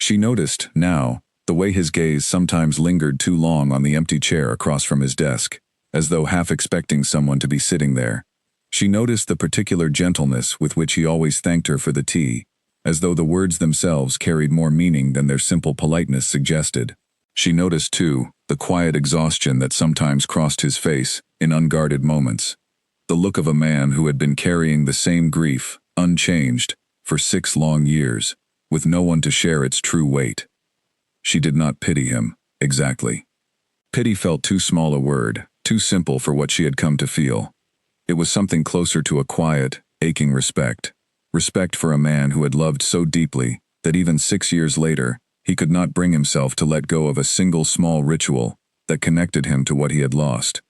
She noticed, now, the way his gaze sometimes lingered too long on the empty chair across from his desk, as though half expecting someone to be sitting there. She noticed the particular gentleness with which he always thanked her for the tea, as though the words themselves carried more meaning than their simple politeness suggested. She noticed, too, the quiet exhaustion that sometimes crossed his face in unguarded moments, the look of a man who had been carrying the same grief, unchanged, for 6 long years, with no one to share its true weight. She did not pity him, exactly. Pity felt too small a word, too simple for what she had come to feel. It was something closer to a quiet, aching respect. Respect for a man who had loved so deeply that even 6 years later, he could not bring himself to let go of a single small ritual that connected him to what he had lost.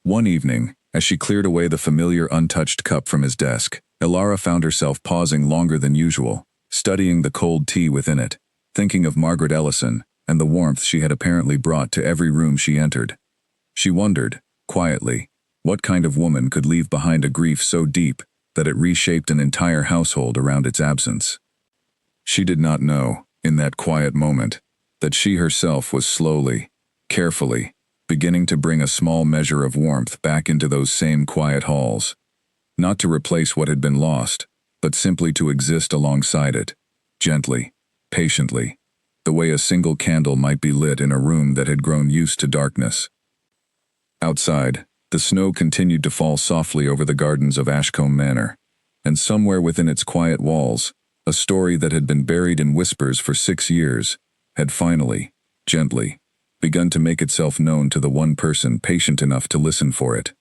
One evening, as she cleared away the familiar untouched cup from his desk, Ilara found herself pausing longer than usual, studying the cold tea within it, thinking of Margaret Ellison and the warmth she had apparently brought to every room she entered. She wondered, quietly, what kind of woman could leave behind a grief so deep that it reshaped an entire household around its absence. She did not know, in that quiet moment, that she herself was slowly, carefully, beginning to bring a small measure of warmth back into those same quiet halls, not to replace what had been lost, but simply to exist alongside it, gently, patiently, the way a single candle might be lit in a room that had grown used to darkness. Outside, the snow continued to fall softly over the gardens of Ashcombe Manor, and somewhere within its quiet walls, a story that had been buried in whispers for 6 years had finally, gently, begun to make itself known to the one person patient enough to listen for it.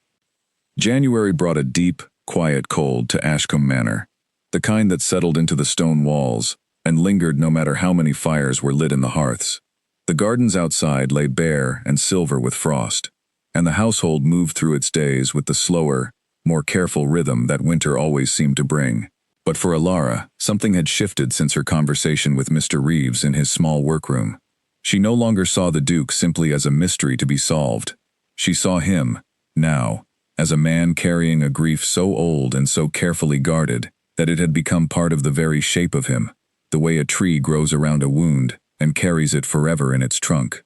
January brought a deep, quiet cold to Ashcombe Manor, the kind that settled into the stone walls and lingered no matter how many fires were lit in the hearths. The gardens outside lay bare and silver with frost, and the household moved through its days with the slower, more careful rhythm that winter always seemed to bring. But for Alara, something had shifted since her conversation with Mr. Reeves in his small workroom. She no longer saw the Duke simply as a mystery to be solved. She saw him, now, as a man carrying a grief so old and so carefully guarded that it had become part of the very shape of him, the way a tree grows around a wound and carries it forever in its trunk.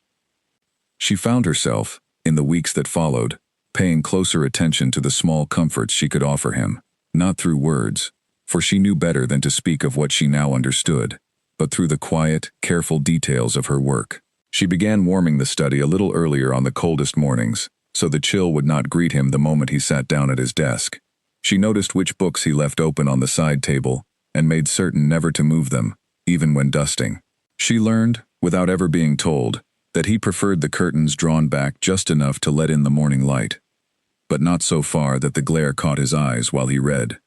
She found herself, in the weeks that followed, paying closer attention to the small comforts she could offer him, not through words, for she knew better than to speak of what she now understood, but through the quiet, careful details of her work. She began warming the study a little earlier on the coldest mornings, so the chill would not greet him the moment he sat down at his desk. She noticed which books he left open on the side table, and made certain never to move them, even when dusting. She learned, without ever being told, that he preferred the curtains drawn back just enough to let in the morning light, but not so far that the glare caught his eyes while he read.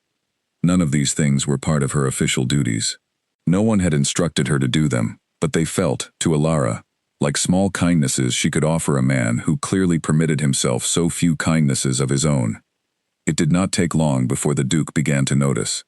None of these things were part of her official duties. No one had instructed her to do them, but they felt, to Alara, like small kindnesses she could offer a man who clearly permitted himself so few kindnesses of his own. It did not take long before the Duke began to notice.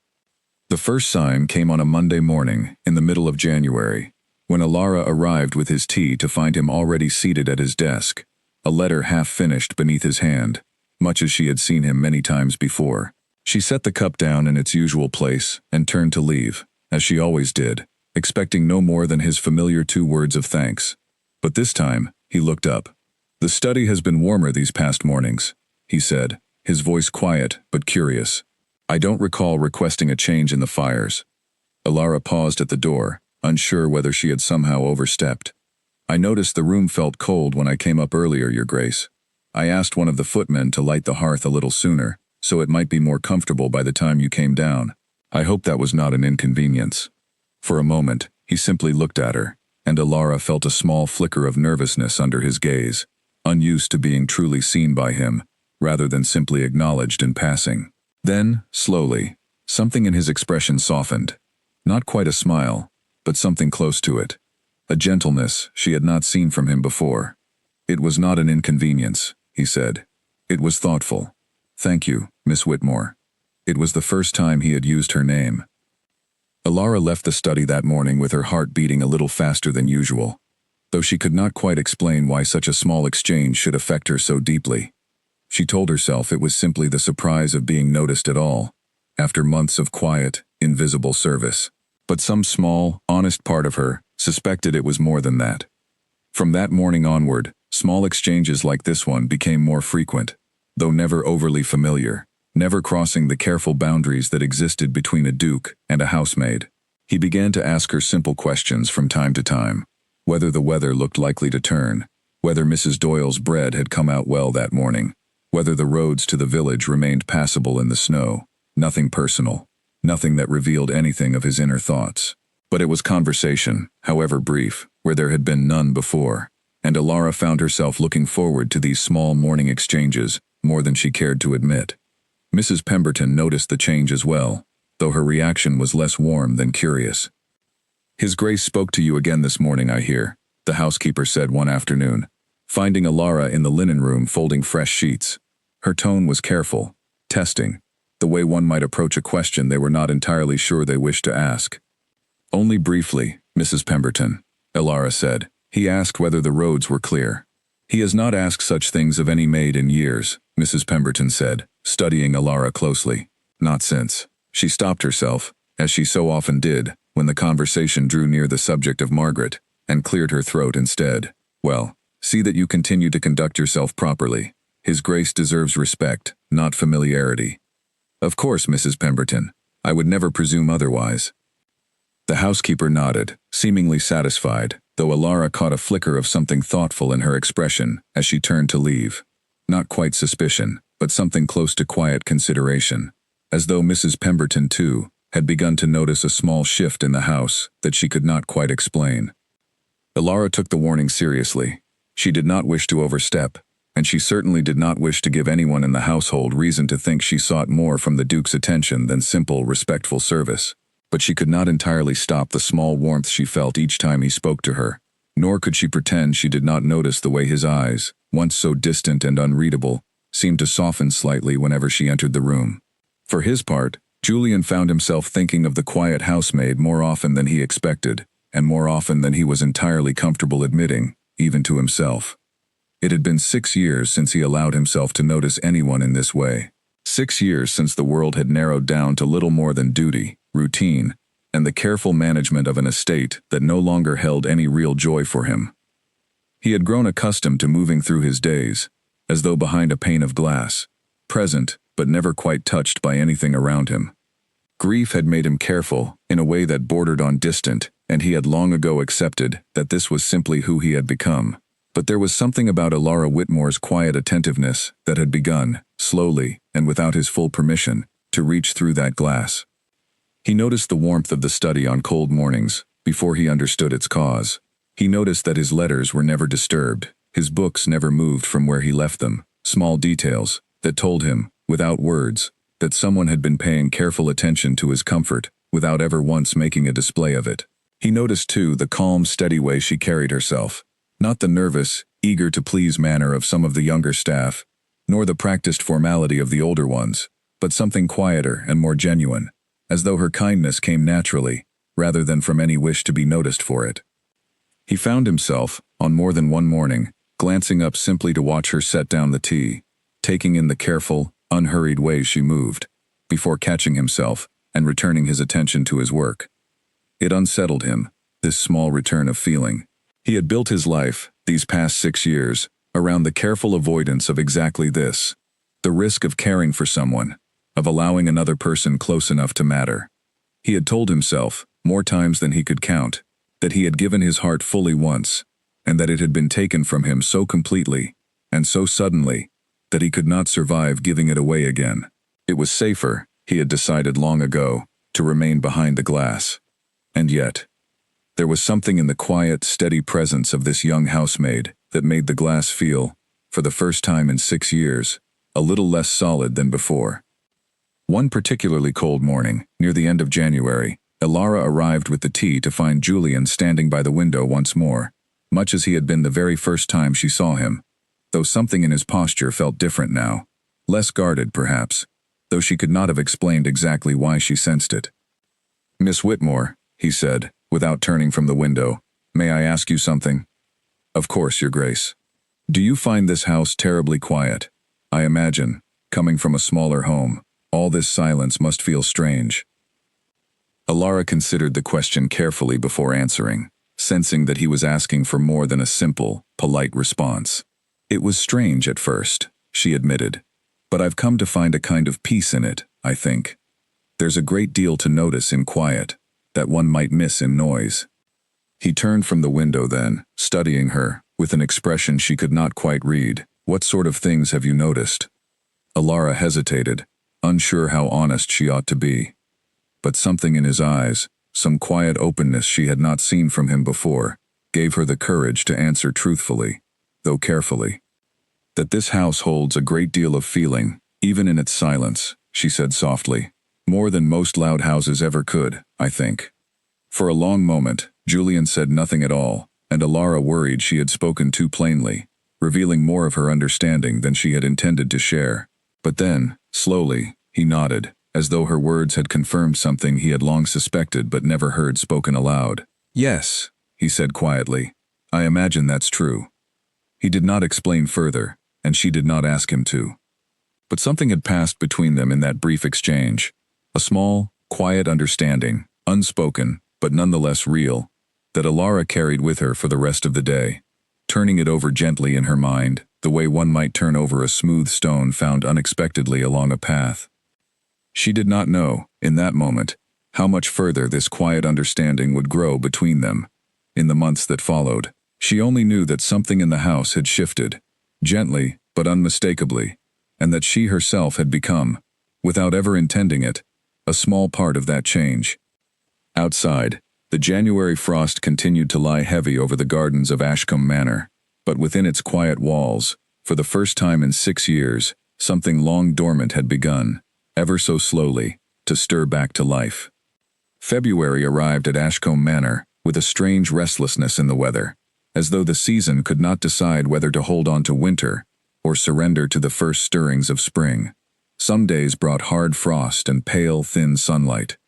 The first sign came on a Monday morning, in the middle of January, when Alara arrived with his tea to find him already seated at his desk, a letter half finished beneath his hand, much as she had seen him many times before. She set the cup down in its usual place and turned to leave, as she always did, expecting no more than his familiar 2 words of thanks. But this time, he looked up. "The study has been warmer these past mornings," he said, his voice quiet but curious. "I don't recall requesting a change in the fires." Alara paused at the door, unsure whether she had somehow overstepped. "I noticed the room felt cold when I came up earlier, Your Grace. I asked one of the footmen to light the hearth a little sooner, so it might be more comfortable by the time you came down. I hope that was not an inconvenience." For a moment, he simply looked at her, and Alara felt a small flicker of nervousness under his gaze, unused to being truly seen by him, rather than simply acknowledged in passing. Then, slowly, something in his expression softened. Not quite a smile, but something close to it. A gentleness she had not seen from him before. "It was not an inconvenience," he said. "It was thoughtful. Thank you, Miss Whitmore." It was the first time he had used her name. Alara left the study that morning with her heart beating a little faster than usual, though she could not quite explain why such a small exchange should affect her so deeply. She told herself it was simply the surprise of being noticed at all, after months of quiet, invisible service. But some small, honest part of her suspected it was more than that. From that morning onward, small exchanges like this one became more frequent, though never overly familiar, never crossing the careful boundaries that existed between a duke and a housemaid. He began to ask her simple questions from time to time, whether the weather looked likely to turn, whether Mrs. Doyle's bread had come out well that morning, whether the roads to the village remained passable in the snow. Nothing personal, nothing that revealed anything of his inner thoughts. But it was conversation, however brief, where there had been none before, and Alara found herself looking forward to these small morning exchanges more than she cared to admit. Mrs. Pemberton noticed the change as well, though her reaction was less warm than curious. "His Grace spoke to you again this morning, I hear," the housekeeper said one afternoon, finding Alara in the linen room folding fresh sheets. Her tone was careful, testing, the way one might approach a question they were not entirely sure they wished to ask. "Only briefly, Mrs. Pemberton," Alara said, He asked whether the roads were clear. He has not asked such things of any maid in years, Mrs. Pemberton said, studying Alara closely. Not since. She stopped herself, as she so often did, when the conversation drew near the subject of Margaret, and cleared her throat instead. Well, see that you continue to conduct yourself properly. His Grace deserves respect, not familiarity. Of course, Mrs. Pemberton. I would never presume otherwise. The housekeeper nodded, seemingly satisfied, though Alara caught a flicker of something thoughtful in her expression as she turned to leave. Not quite suspicion, but something close to quiet consideration, as though Mrs. Pemberton, too, had begun to notice a small shift in the house that she could not quite explain. Alara took the warning seriously. She did not wish to overstep, and she certainly did not wish to give anyone in the household reason to think she sought more from the Duke's attention than simple, respectful service. But she could not entirely stop the small warmth she felt each time he spoke to her, nor could she pretend she did not notice the way his eyes, once so distant and unreadable, seemed to soften slightly whenever she entered the room. For his part, Julian found himself thinking of the quiet housemaid more often than he expected, and more often than he was entirely comfortable admitting, even to himself. It had been 6 years since he allowed himself to notice anyone in this way. 6 years since the world had narrowed down to little more than duty, routine, and the careful management of an estate that no longer held any real joy for him. He had grown accustomed to moving through his days, as though behind a pane of glass, present but never quite touched by anything around him. Grief had made him careful in a way that bordered on distant, and he had long ago accepted that this was simply who he had become. But there was something about Alara Whitmore's quiet attentiveness that had begun, slowly and without his full permission, to reach through that glass. He noticed the warmth of the study on cold mornings, before he understood its cause. He noticed that his letters were never disturbed, his books never moved from where he left them, small details that told him, without words, that someone had been paying careful attention to his comfort, without ever once making a display of it. He noticed, too, the calm, steady way she carried herself, not the nervous, eager-to-please manner of some of the younger staff, nor the practiced formality of the older ones, but something quieter and more genuine, as though her kindness came naturally, rather than from any wish to be noticed for it. He found himself, on more than one morning, glancing up simply to watch her set down the tea, taking in the careful, unhurried way she moved, before catching himself and returning his attention to his work. It unsettled him, this small return of feeling. He had built his life, these past 6 years, around the careful avoidance of exactly this, the risk of caring for someone, of allowing another person close enough to matter. He had told himself, more times than he could count, that he had given his heart fully once, and that it had been taken from him so completely, and so suddenly, that he could not survive giving it away again. It was safer, he had decided long ago, to remain behind the glass. And yet, there was something in the quiet, steady presence of this young housemaid that made the glass feel, for the first time in 6 years, a little less solid than before. One particularly cold morning, near the end of January, Alara arrived with the tea to find Julian standing by the window once more, much as he had been the very first time she saw him, though something in his posture felt different now, less guarded perhaps, though she could not have explained exactly why she sensed it. "Miss Whitmore," he said, without turning from the window, "may I ask you something?" "Of course, Your Grace." "Do you find this house terribly quiet? I imagine, coming from a smaller home, all this silence must feel strange." Alara considered the question carefully before answering, sensing that he was asking for more than a simple, polite response. "It was strange at first," she admitted, "but I've come to find a kind of peace in it, I think. There's a great deal to notice in quiet, that one might miss in noise." He turned from the window then, studying her, with an expression she could not quite read. "What sort of things have you noticed?" Alara hesitated, unsure how honest she ought to be. But something in his eyes, some quiet openness she had not seen from him before, gave her the courage to answer truthfully, though carefully. "That this house holds a great deal of feeling, even in its silence," she said softly. "More than most loud houses ever could, I think." For a long moment, Julian said nothing at all, and Alara worried she had spoken too plainly, revealing more of her understanding than she had intended to share. But then, slowly, he nodded, as though her words had confirmed something he had long suspected but never heard spoken aloud. "Yes," he said quietly. I imagine that's true. He did not explain further, and she did not ask him to. But something had passed between them in that brief exchange. A small, quiet understanding, unspoken, but nonetheless real, that Alara carried with her for the rest of the day, turning it over gently in her mind, the way one might turn over a smooth stone found unexpectedly along a path. She did not know, in that moment, how much further this quiet understanding would grow between them. In the months that followed, she only knew that something in the house had shifted, gently but unmistakably, and that she herself had become, without ever intending it, a small part of that change. Outside, the January frost continued to lie heavy over the gardens of Ashcombe Manor, but within its quiet walls, for the first time in 6 years, something long dormant had begun, ever so slowly, to stir back to life. February arrived at Ashcombe Manor with a strange restlessness in the weather, as though the season could not decide whether to hold on to winter or surrender to the first stirrings of spring. Some days brought hard frost and pale, thin sunlight.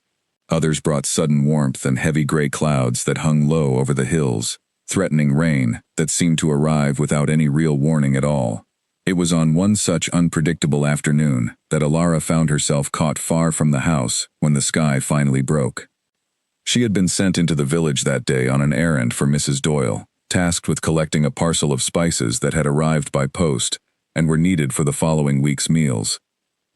Others brought sudden warmth and heavy gray clouds that hung low over the hills, threatening rain that seemed to arrive without any real warning at all. It was on one such unpredictable afternoon that Alara found herself caught far from the house when the sky finally broke. She had been sent into the village that day on an errand for Mrs. Doyle, tasked with collecting a parcel of spices that had arrived by post and were needed for the following week's meals.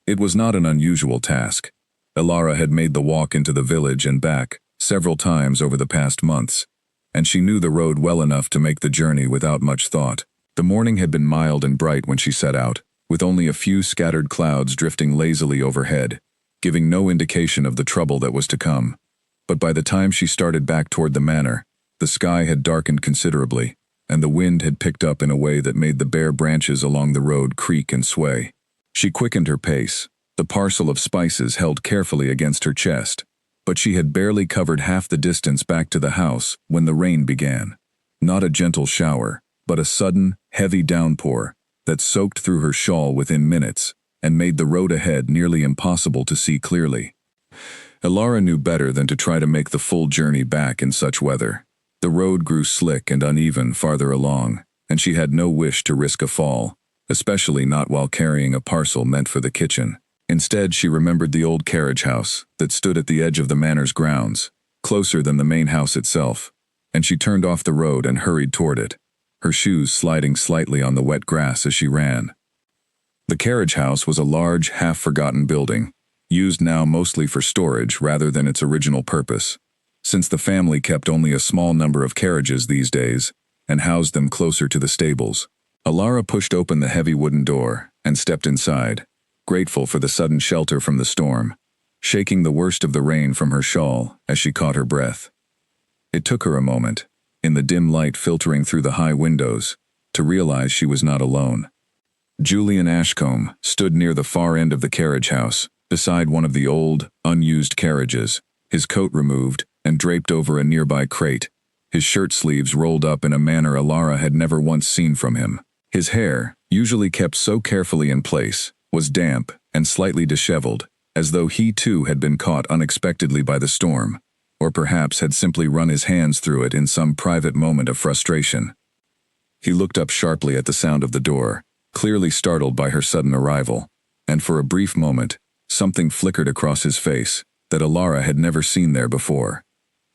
It was not an unusual task. Alara had made the walk into the village and back several times over the past months, and she knew the road well enough to make the journey without much thought. The morning had been mild and bright when she set out, with only a few scattered clouds drifting lazily overhead, giving no indication of the trouble that was to come. But by the time she started back toward the manor, the sky had darkened considerably, and the wind had picked up in a way that made the bare branches along the road creak and sway. She quickened her pace, the parcel of spices held carefully against her chest, but she had barely covered half the distance back to the house when the rain began. Not a gentle shower, but a sudden, heavy downpour that soaked through her shawl within minutes and made the road ahead nearly impossible to see clearly. Alara knew better than to try to make the full journey back in such weather. The road grew slick and uneven farther along, and she had no wish to risk a fall, especially not while carrying a parcel meant for the kitchen. Instead, she remembered the old carriage house that stood at the edge of the manor's grounds, closer than the main house itself, and she turned off the road and hurried toward it, her shoes sliding slightly on the wet grass as she ran. The carriage house was a large, half-forgotten building, used now mostly for storage rather than its original purpose, since the family kept only a small number of carriages these days and housed them closer to the stables. Alara pushed open the heavy wooden door and stepped inside, grateful for the sudden shelter from the storm, shaking the worst of the rain from her shawl as she caught her breath. It took her a moment, in the dim light filtering through the high windows, to realize she was not alone. Julian Ashcombe stood near the far end of the carriage house, beside one of the old, unused carriages, his coat removed and draped over a nearby crate, his shirt sleeves rolled up in a manner Alara had never once seen from him. His hair, usually kept so carefully in place, was damp and slightly disheveled, as though he too had been caught unexpectedly by the storm, or perhaps had simply run his hands through it in some private moment of frustration. He looked up sharply at the sound of the door, clearly startled by her sudden arrival, and for a brief moment, something flickered across his face that Alara had never seen there before.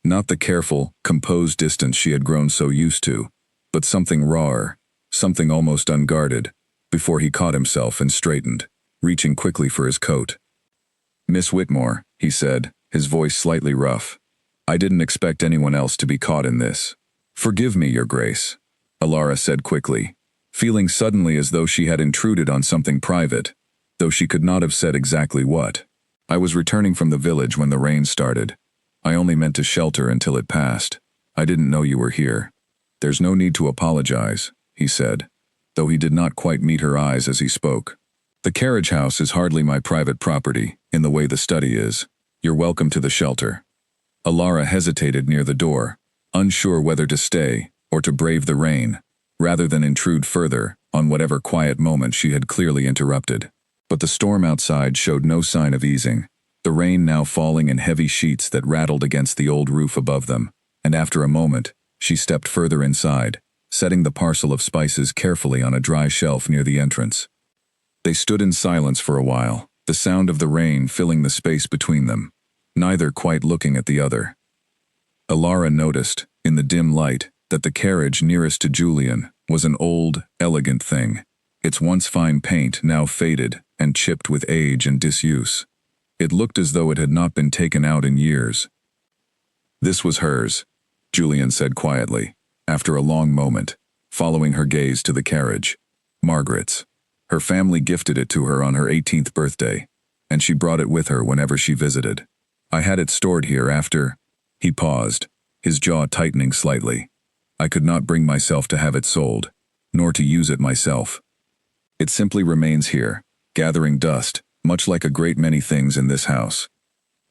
Not the careful, composed distance she had grown so used to, but something rawer, something almost unguarded, before he caught himself and straightened, reaching quickly for his coat. "Miss Whitmore," he said, his voice slightly rough. "I didn't expect anyone else to be caught in this." "Forgive me, Your Grace," Alara said quickly, feeling suddenly as though she had intruded on something private, though she could not have said exactly what. "I was returning from the village when the rain started. I only meant to shelter until it passed. I didn't know you were here." "There's no need to apologize," he said, though he did not quite meet her eyes as he spoke. "The carriage house is hardly my private property, in the way the study is. You're welcome to the shelter." Alara hesitated near the door, unsure whether to stay or to brave the rain, rather than intrude further on whatever quiet moment she had clearly interrupted. But the storm outside showed no sign of easing, the rain now falling in heavy sheets that rattled against the old roof above them, and after a moment, She stepped further inside, setting the parcel of spices carefully on a dry shelf near the entrance. They stood in silence for a while, the sound of the rain filling the space between them, neither quite looking at the other. Alara noticed, in the dim light, that the carriage nearest to Julian was an old, elegant thing, its once fine paint now faded and chipped with age and disuse. It looked as though it had not been taken out in years. "This was hers," Julian said quietly, after a long moment, following her gaze to the carriage. "Margaret's. Her family gifted it to her on her 18th birthday, and she brought it with her whenever she visited. I had it stored here after—" He paused, his jaw tightening slightly. "I could not bring myself to have it sold, nor to use it myself. It simply remains here, gathering dust, much like a great many things in this house."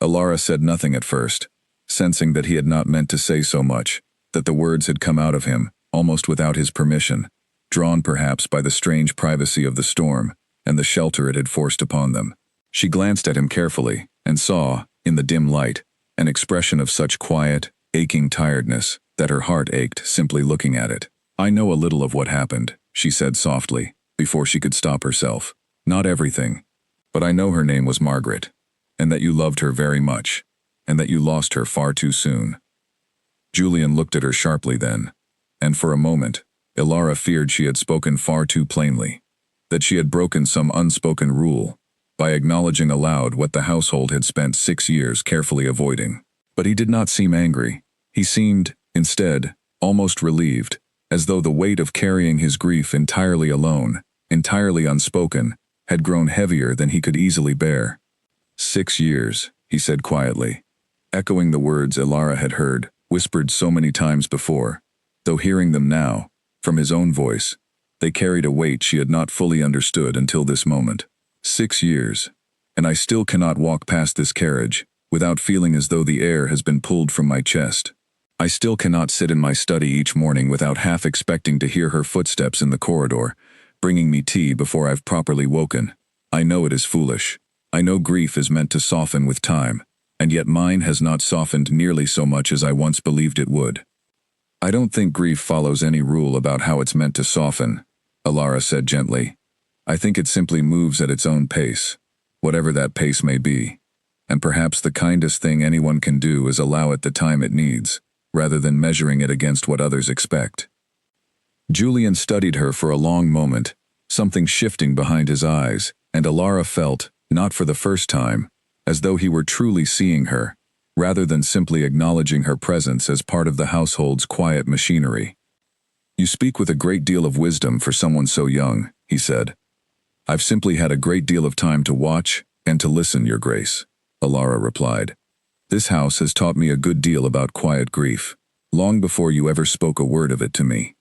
Alara said nothing at first, sensing that he had not meant to say so much, that the words had come out of him, almost without his permission, drawn perhaps by the strange privacy of the storm and the shelter it had forced upon them. She glanced at him carefully and saw, in the dim light, an expression of such quiet, aching tiredness that her heart ached simply looking at it. "I know a little of what happened," she said softly, before she could stop herself. "Not everything, but I know her name was Margaret, and that you loved her very much, and that you lost her far too soon." Julian looked at her sharply then, and for a moment, Alara feared she had spoken far too plainly, that she had broken some unspoken rule, by acknowledging aloud what the household had spent 6 years carefully avoiding. But he did not seem angry. He seemed, instead, almost relieved, as though the weight of carrying his grief entirely alone, entirely unspoken, had grown heavier than he could easily bear. 6 years, he said quietly, echoing the words Alara had heard, whispered so many times before, though hearing them now, from his own voice, they carried a weight she had not fully understood until this moment. 6 years, and I still cannot walk past this carriage without feeling as though the air has been pulled from my chest. I still cannot sit in my study each morning without half expecting to hear her footsteps in the corridor, bringing me tea before I've properly woken. I know it is foolish. I know grief is meant to soften with time, and yet mine has not softened nearly so much as I once believed it would." "I don't think grief follows any rule about how it's meant to soften," Alara said gently. "I think it simply moves at its own pace, whatever that pace may be, and perhaps the kindest thing anyone can do is allow it the time it needs, rather than measuring it against what others expect." Julian studied her for a long moment, something shifting behind his eyes, and Alara felt, not for the first time, as though he were truly seeing her, rather than simply acknowledging her presence as part of the household's quiet machinery. "You speak with a great deal of wisdom for someone so young," he said. "I've simply had a great deal of time to watch and to listen, Your Grace," Alara replied. "This house has taught me a good deal about quiet grief, long before you ever spoke a word of it to me."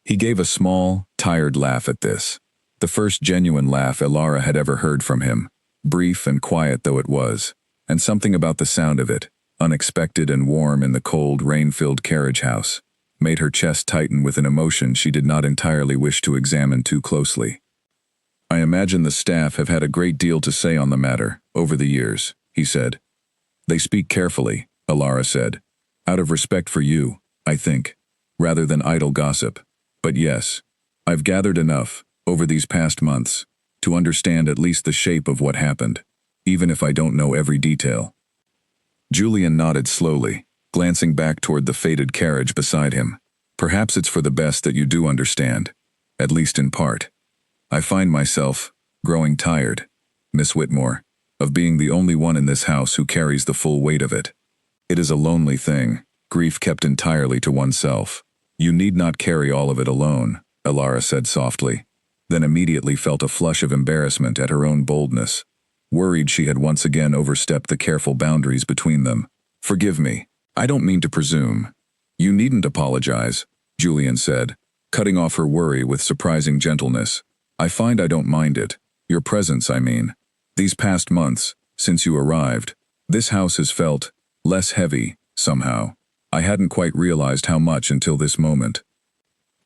He gave a small, tired laugh at this, the first genuine laugh Alara had ever heard from him, brief and quiet though it was, and something about the sound of it, unexpected and warm in the cold, rain-filled carriage house, made her chest tighten with an emotion she did not entirely wish to examine too closely. "I imagine the staff have had a great deal to say on the matter, over the years," he said. "They speak carefully," Alara said, "out of respect for you, I think, rather than idle gossip. But yes, I've gathered enough, over these past months, to understand at least the shape of what happened, even if I don't know every detail." Julian nodded slowly, glancing back toward the faded carriage beside him. "Perhaps it's for the best that you do understand, at least in part. I find myself growing tired, Miss Whitmore, of being the only one in this house who carries the full weight of it. It is a lonely thing, grief kept entirely to oneself." "You need not carry all of it alone," Alara said softly, then immediately felt a flush of embarrassment at her own boldness, worried she had once again overstepped the careful boundaries between them. "Forgive me, I don't mean to presume." "You needn't apologize," Julian said, cutting off her worry with surprising gentleness. "I find I don't mind it. Your presence, I mean. These past months, since you arrived, this house has felt less heavy, somehow. I hadn't quite realized how much until this moment."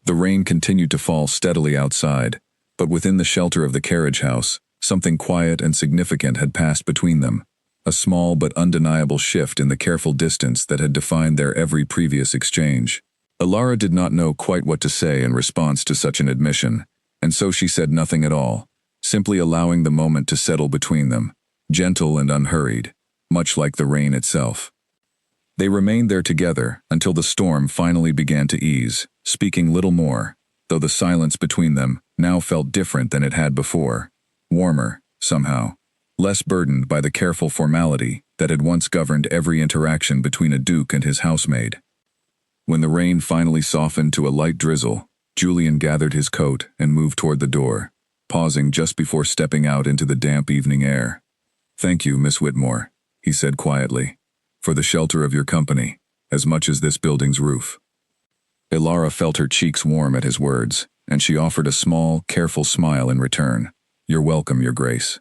The rain continued to fall steadily outside, but within the shelter of the carriage house, something quiet and significant had passed between them, a small but undeniable shift in the careful distance that had defined their every previous exchange. Alara did not know quite what to say in response to such an admission, and so she said nothing at all, simply allowing the moment to settle between them, gentle and unhurried, much like the rain itself. They remained there together until the storm finally began to ease, speaking little more, though the silence between them now felt different than it had before, warmer, somehow, less burdened by the careful formality that had once governed every interaction between a duke and his housemaid. When the rain finally softened to a light drizzle, Julian gathered his coat and moved toward the door, pausing just before stepping out into the damp evening air. "Thank you, Miss Whitmore," he said quietly, "for the shelter of your company, as much as this building's roof." Alara felt her cheeks warm at his words, and she offered a small, careful smile in return. "You're welcome, Your Grace."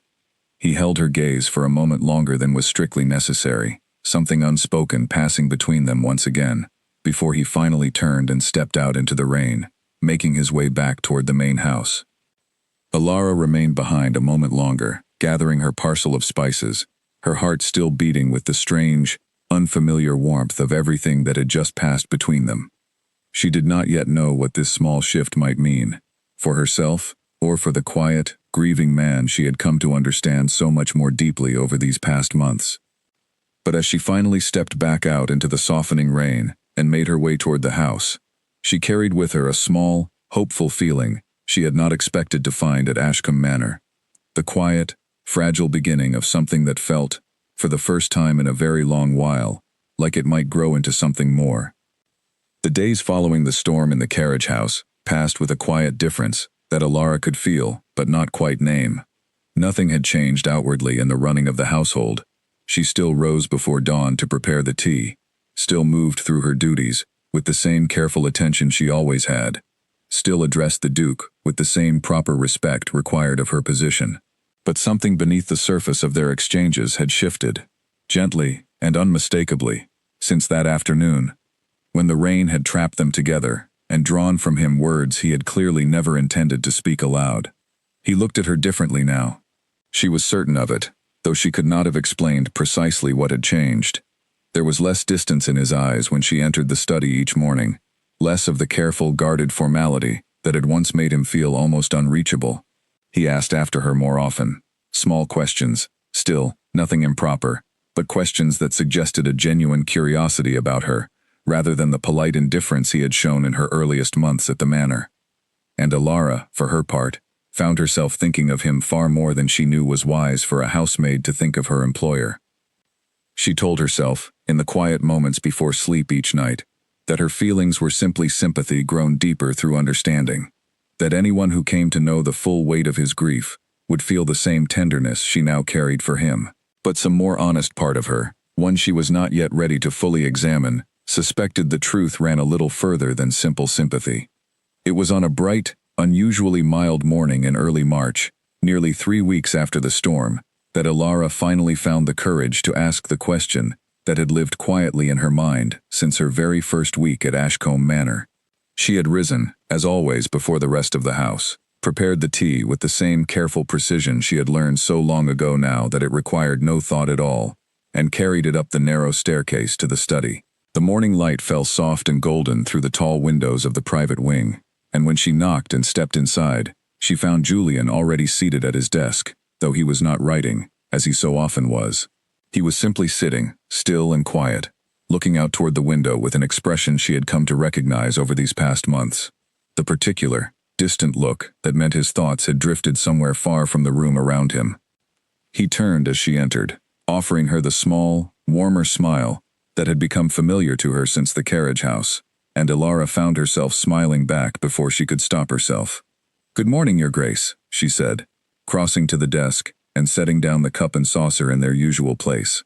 He held her gaze for a moment longer than was strictly necessary, something unspoken passing between them once again, before he finally turned and stepped out into the rain, making his way back toward the main house. Alara remained behind a moment longer, gathering her parcel of spices, her heart still beating with the strange, unfamiliar warmth of everything that had just passed between them. She did not yet know what this small shift might mean, for herself, or for the quiet, grieving man she had come to understand so much more deeply over these past months. But as she finally stepped back out into the softening rain and made her way toward the house, she carried with her a small, hopeful feeling she had not expected to find at Ashcombe Manor. The quiet, fragile beginning of something that felt, for the first time in a very long while, like it might grow into something more. The days following the storm in the carriage house passed with a quiet difference that Alara could feel but not quite name. Nothing had changed outwardly in the running of the household. She still rose before dawn to prepare the tea, still moved through her duties with the same careful attention she always had, still addressed the Duke with the same proper respect required of her position. But something beneath the surface of their exchanges had shifted, gently and unmistakably, since that afternoon, when the rain had trapped them together and drawn from him words he had clearly never intended to speak aloud. He looked at her differently now. She was certain of it, though she could not have explained precisely what had changed. There was less distance in his eyes when she entered the study each morning, less of the careful, guarded formality that had once made him feel almost unreachable. He asked after her more often, small questions, still, nothing improper, but questions that suggested a genuine curiosity about her, rather than the polite indifference he had shown in her earliest months at the manor. And Alara, for her part, found herself thinking of him far more than she knew was wise for a housemaid to think of her employer. She told herself, in the quiet moments before sleep each night, that her feelings were simply sympathy grown deeper through understanding, that anyone who came to know the full weight of his grief would feel the same tenderness she now carried for him. But some more honest part of her, one she was not yet ready to fully examine, suspected the truth ran a little further than simple sympathy. It was on a bright, unusually mild morning in early March, nearly 3 weeks after the storm, that Alara finally found the courage to ask the question that had lived quietly in her mind since her very first week at Ashcombe Manor. She had risen, as always before the rest of the house, prepared the tea with the same careful precision she had learned so long ago now that it required no thought at all, and carried it up the narrow staircase to the study. The morning light fell soft and golden through the tall windows of the private wing, and when she knocked and stepped inside, she found Julian already seated at his desk, though he was not writing, as he so often was. He was simply sitting, still and quiet, looking out toward the window with an expression she had come to recognize over these past months. The particular, distant look that meant his thoughts had drifted somewhere far from the room around him. He turned as she entered, offering her the small, warmer smile that had become familiar to her since the carriage house, and Alara found herself smiling back before she could stop herself. "Good morning, Your Grace," she said, crossing to the desk and setting down the cup and saucer in their usual place.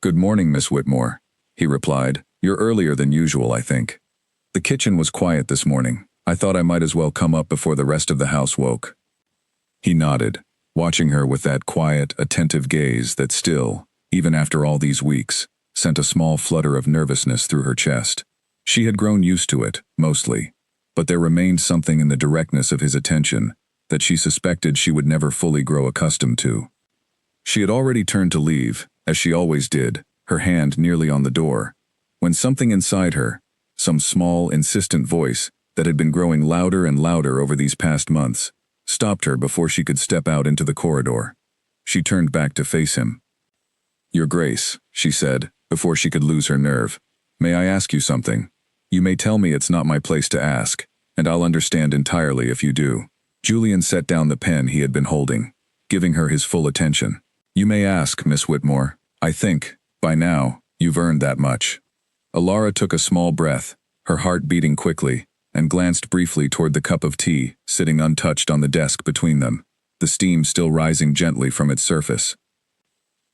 "Good morning, Miss Whitmore," he replied. "You're earlier than usual, I think." "The kitchen was quiet this morning. I thought I might as well come up before the rest of the house woke." He nodded, watching her with that quiet, attentive gaze that still, even after all these weeks, sent a small flutter of nervousness through her chest. She had grown used to it, mostly, but there remained something in the directness of his attention that she suspected she would never fully grow accustomed to. She had already turned to leave, as she always did, her hand nearly on the door, when something inside her, Some small, insistent voice that had been growing louder and louder over these past months stopped her before she could step out into the corridor. She turned back to face him. "Your Grace," she said, before she could lose her nerve. "May I ask you something? You may tell me it's not my place to ask, and I'll understand entirely if you do." Julian set down the pen he had been holding, giving her his full attention. "You may ask, Miss Whitmore. I think, by now, you've earned that much." Alara took a small breath, her heart beating quickly, and glanced briefly toward the cup of tea sitting untouched on the desk between them, the steam still rising gently from its surface.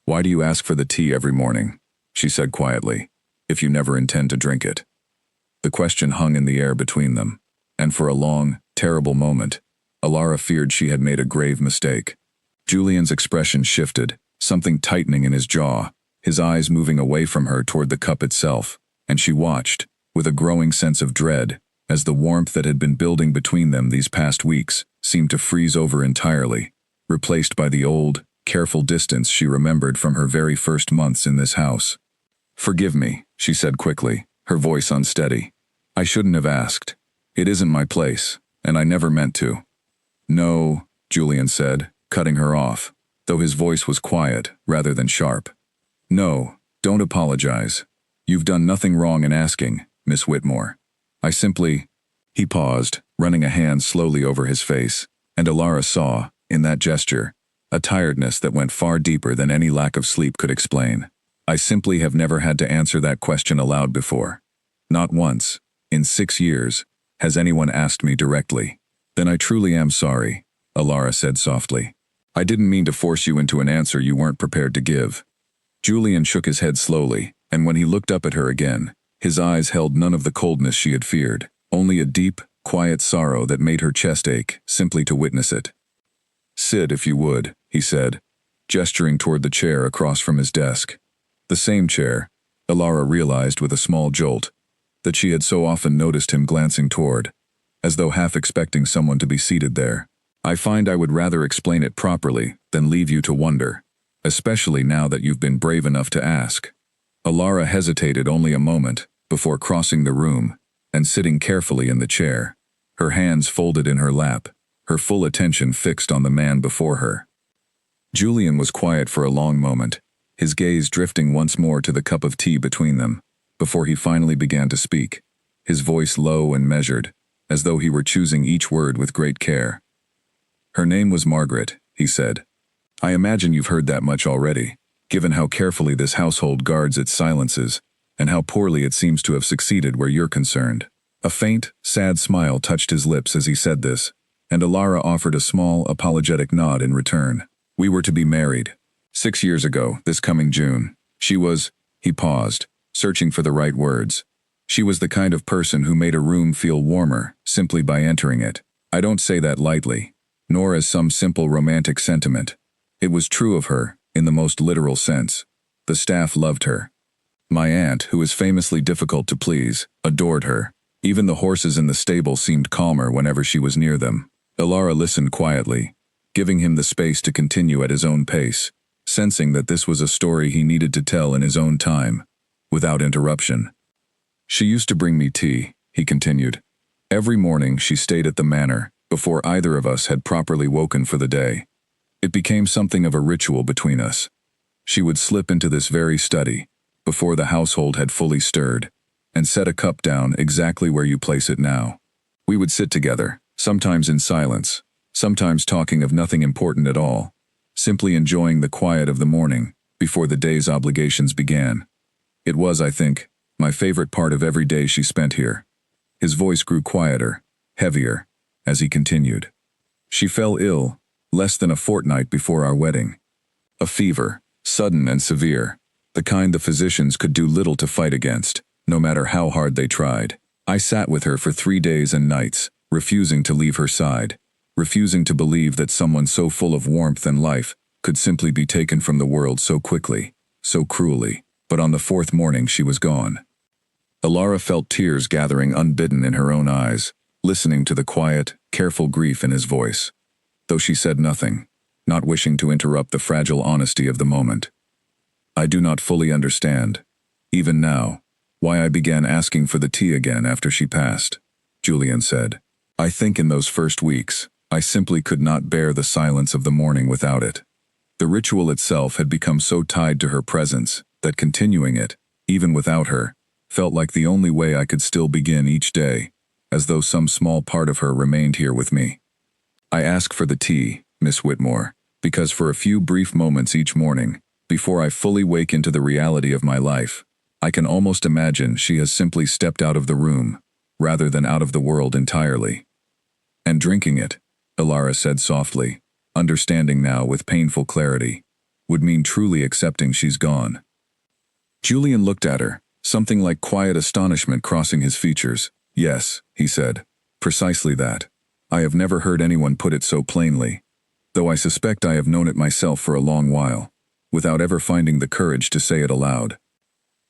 "Why do you ask for the tea every morning?" she said quietly, "if you never intend to drink it?" The question hung in the air between them, and for a long, terrible moment, Alara feared she had made a grave mistake. Julian's expression shifted, something tightening in his jaw, his eyes moving away from her toward the cup itself, and she watched, with a growing sense of dread, as the warmth that had been building between them these past weeks seemed to freeze over entirely, replaced by the old, careful distance she remembered from her very first months in this house. "Forgive me," she said quickly, her voice unsteady. "I shouldn't have asked. It isn't my place, and I never meant to." "No," Julian said, cutting her off, though his voice was quiet rather than sharp. "No, don't apologize. You've done nothing wrong in asking, Miss Whitmore. I simply—" He paused, running a hand slowly over his face, and Alara saw, in that gesture, a tiredness that went far deeper than any lack of sleep could explain. "I simply have never had to answer that question aloud before. Not once, in 6 years, has anyone asked me directly." "Then I truly am sorry," Alara said softly. "I didn't mean to force you into an answer you weren't prepared to give." Julian shook his head slowly, and when he looked up at her again, his eyes held none of the coldness she had feared, only a deep, quiet sorrow that made her chest ache simply to witness it. "Sit if you would," he said, gesturing toward the chair across from his desk. The same chair, Alara realized with a small jolt, that she had so often noticed him glancing toward, as though half expecting someone to be seated there. "I find I would rather explain it properly than leave you to wonder, especially now that you've been brave enough to ask." Alara hesitated only a moment before crossing the room and sitting carefully in the chair, her hands folded in her lap, her full attention fixed on the man before her. Julian was quiet for a long moment, his gaze drifting once more to the cup of tea between them, before he finally began to speak, his voice low and measured, as though he were choosing each word with great care. "Her name was Margaret," he said. "I imagine you've heard that much already, given how carefully this household guards its silences, and how poorly it seems to have succeeded where you're concerned." A faint, sad smile touched his lips as he said this, and Alara offered a small, apologetic nod in return. "We were to be married 6 years ago, this coming June. She was—" He paused, searching for the right words. "She was the kind of person who made a room feel warmer simply by entering it. I don't say that lightly, nor as some simple romantic sentiment. It was true of her, in the most literal sense. The staff loved her. My aunt, who is famously difficult to please, adored her. Even the horses in the stable seemed calmer whenever she was near them." Alara listened quietly, giving him the space to continue at his own pace, sensing that this was a story he needed to tell in his own time, without interruption. "She used to bring me tea," he continued. "Every morning she stayed at the manor, before either of us had properly woken for the day. It became something of a ritual between us. She would slip into this very study, before the household had fully stirred, and set a cup down exactly where you place it now. We would sit together, sometimes in silence, sometimes talking of nothing important at all, simply enjoying the quiet of the morning, before the day's obligations began. It was, I think, my favorite part of every day she spent here." His voice grew quieter, heavier, as he continued. "She fell ill, less than a fortnight before our wedding. A fever, sudden and severe, the kind the physicians could do little to fight against, no matter how hard they tried. I sat with her for 3 days and nights, refusing to leave her side, refusing to believe that someone so full of warmth and life could simply be taken from the world so quickly, so cruelly. But on the 4th morning she was gone." Alara felt tears gathering unbidden in her own eyes, listening to the quiet, careful grief in his voice, though she said nothing, not wishing to interrupt the fragile honesty of the moment. "I do not fully understand, even now, Why I began asking for the tea again after she passed, Julian said. I think in those first weeks, I simply could not bear the silence of the morning without it. The ritual itself had become so tied to her presence that continuing it, even without her, felt like the only way I could still begin each day, as though some small part of her remained here with me. I ask for the tea, Miss Whitmore, because for a few brief moments each morning, before I fully wake into the reality of my life, I can almost imagine she has simply stepped out of the room, rather than out of the world entirely. And drinking it, Elara said softly, understanding now with painful clarity, would mean truly accepting she's gone. Julian looked at her, something like quiet astonishment crossing his features. Yes, he said, precisely that. I have never heard anyone put it so plainly, though I suspect I have known it myself for a long while, without ever finding the courage to say it aloud.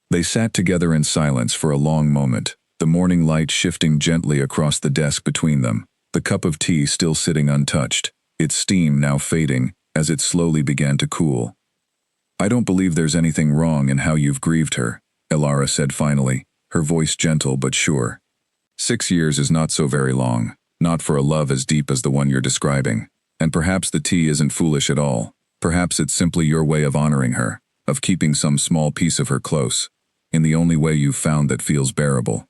They sat together in silence for a long moment, the morning light shifting gently across the desk between them, the cup of tea still sitting untouched, its steam now fading as it slowly began to cool. I don't believe there's anything wrong in how you've grieved her, Elara said finally, her voice gentle but sure. 6 years is not so very long, not for a love as deep as the one you're describing, and perhaps the tea isn't foolish at all. Perhaps it's simply your way of honoring her, of keeping some small piece of her close, in the only way you've found that feels bearable.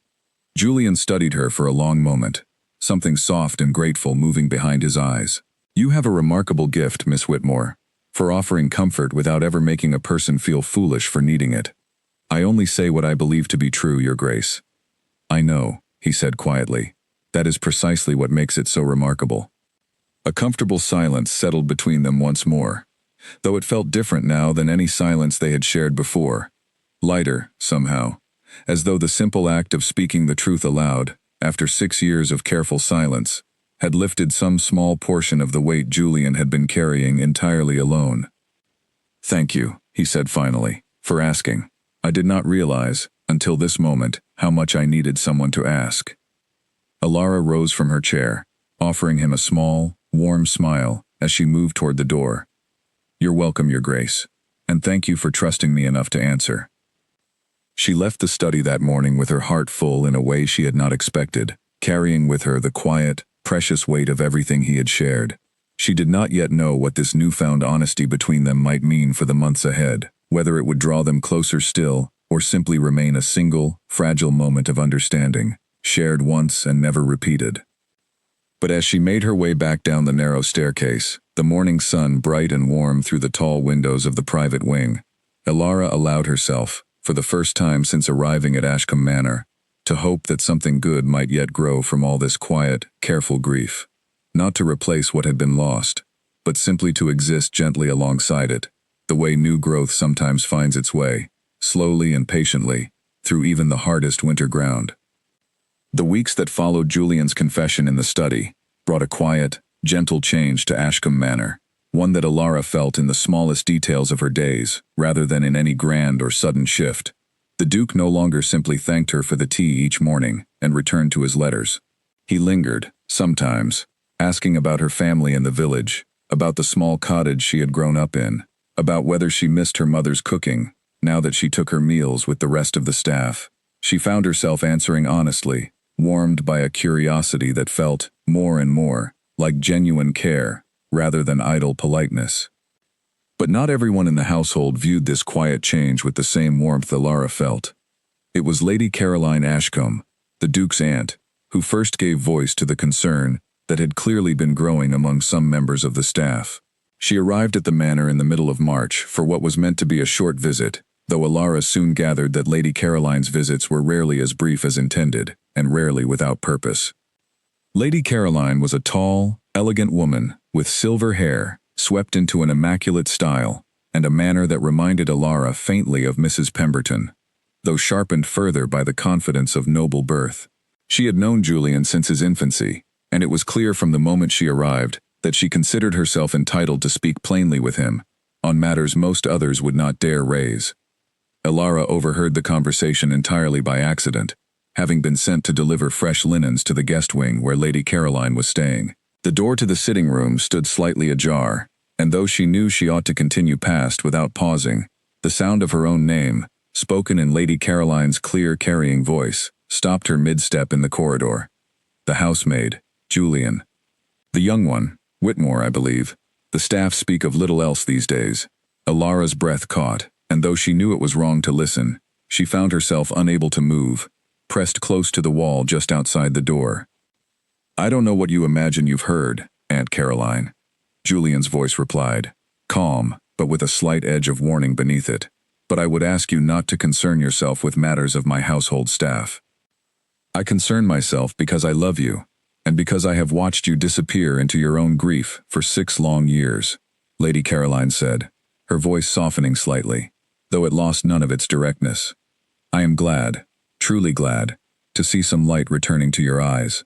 Julian studied her for a long moment, something soft and grateful moving behind his eyes. You have a remarkable gift, Miss Whitmore, for offering comfort without ever making a person feel foolish for needing it. I only say what I believe to be true, Your Grace. I know, he said quietly. That is precisely what makes it so remarkable. A comfortable silence settled between them once more, though it felt different now than any silence they had shared before. Lighter, somehow, as though the simple act of speaking the truth aloud, after 6 years of careful silence, had lifted some small portion of the weight Julian had been carrying entirely alone. Thank you, he said finally, for asking. I did not realize, until this moment, how much I needed someone to ask. Elara rose from her chair, offering him a small, warm smile as she moved toward the door. You're welcome, Your Grace, and thank you for trusting me enough to answer. She left the study that morning with her heart full in a way she had not expected, carrying with her the quiet, precious weight of everything he had shared. She did not yet know what this newfound honesty between them might mean for the months ahead, whether it would draw them closer still, or simply remain a single, fragile moment of understanding, shared once and never repeated. But as she made her way back down the narrow staircase, the morning sun bright and warm through the tall windows of the private wing, Elara allowed herself, for the first time since arriving at Ashcombe Manor, to hope that something good might yet grow from all this quiet, careful grief, not to replace what had been lost, but simply to exist gently alongside it, the way new growth sometimes finds its way, slowly and patiently, through even the hardest winter ground. The weeks that followed Julian's confession in the study brought a quiet, gentle change to Ashcombe Manor, one that Elara felt in the smallest details of her days, rather than in any grand or sudden shift. The Duke no longer simply thanked her for the tea each morning and returned to his letters. He lingered, sometimes, asking about her family in the village, about the small cottage she had grown up in, about whether she missed her mother's cooking, now that she took her meals with the rest of the staff. She found herself answering honestly, warmed by a curiosity that felt, more and more, like genuine care, rather than idle politeness. But not everyone in the household viewed this quiet change with the same warmth Elara felt. It was Lady Caroline Ashcombe, the Duke's aunt, who first gave voice to the concern that had clearly been growing among some members of the staff. She arrived at the manor in the middle of March for what was meant to be a short visit, though Elara soon gathered that Lady Caroline's visits were rarely as brief as intended, and rarely without purpose. Lady Caroline was a tall, elegant woman with silver hair, swept into an immaculate style, and a manner that reminded Elara faintly of Mrs. Pemberton, though sharpened further by the confidence of noble birth. She had known Julian since his infancy, and it was clear from the moment she arrived that she considered herself entitled to speak plainly with him, on matters most others would not dare raise. Elara overheard the conversation entirely by accident, having been sent to deliver fresh linens to the guest wing where Lady Caroline was staying. The door to the sitting room stood slightly ajar, and though she knew she ought to continue past without pausing, the sound of her own name, spoken in Lady Caroline's clear, carrying voice, stopped her mid-step in the corridor. The housemaid, Julian. The young one, Whitmore, I believe. The staff speak of little else these days. Alara's breath caught, and though she knew it was wrong to listen, she found herself unable to move, pressed close to the wall just outside the door. "I don't know what you imagine you've heard, Aunt Caroline," Julian's voice replied, calm, but with a slight edge of warning beneath it. "But I would ask you not to concern yourself with matters of my household staff. I concern myself because I love you, and because I have watched you disappear into your own grief for 6 long years," Lady Caroline said, her voice softening slightly, though it lost none of its directness. "I am glad, truly glad, to see some light returning to your eyes.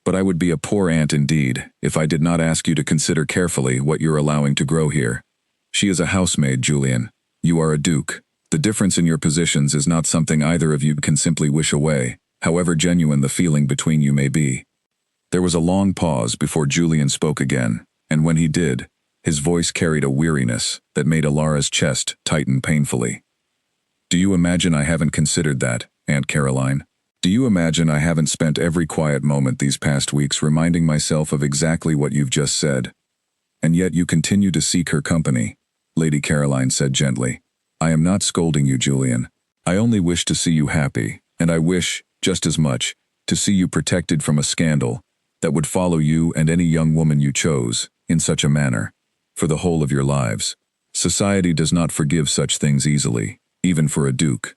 But I would be a poor aunt indeed if I did not ask you to consider carefully what you're allowing to grow here. She is a housemaid, Julian. You are a duke. The difference in your positions is not something either of you can simply wish away, however genuine the feeling between you may be." There was a long pause before Julian spoke again, and when he did, his voice carried a weariness that made Alara's chest tighten painfully. "Do you imagine I haven't considered that, Aunt Caroline? Do you imagine I haven't spent every quiet moment these past weeks reminding myself of exactly what you've just said? And yet you continue to seek her company," Lady Caroline said gently. "I am not scolding you, Julian. I only wish to see you happy, and I wish, just as much, to see you protected from a scandal that would follow you and any young woman you chose, in such a manner, for the whole of your lives. Society does not forgive such things easily, even for a duke."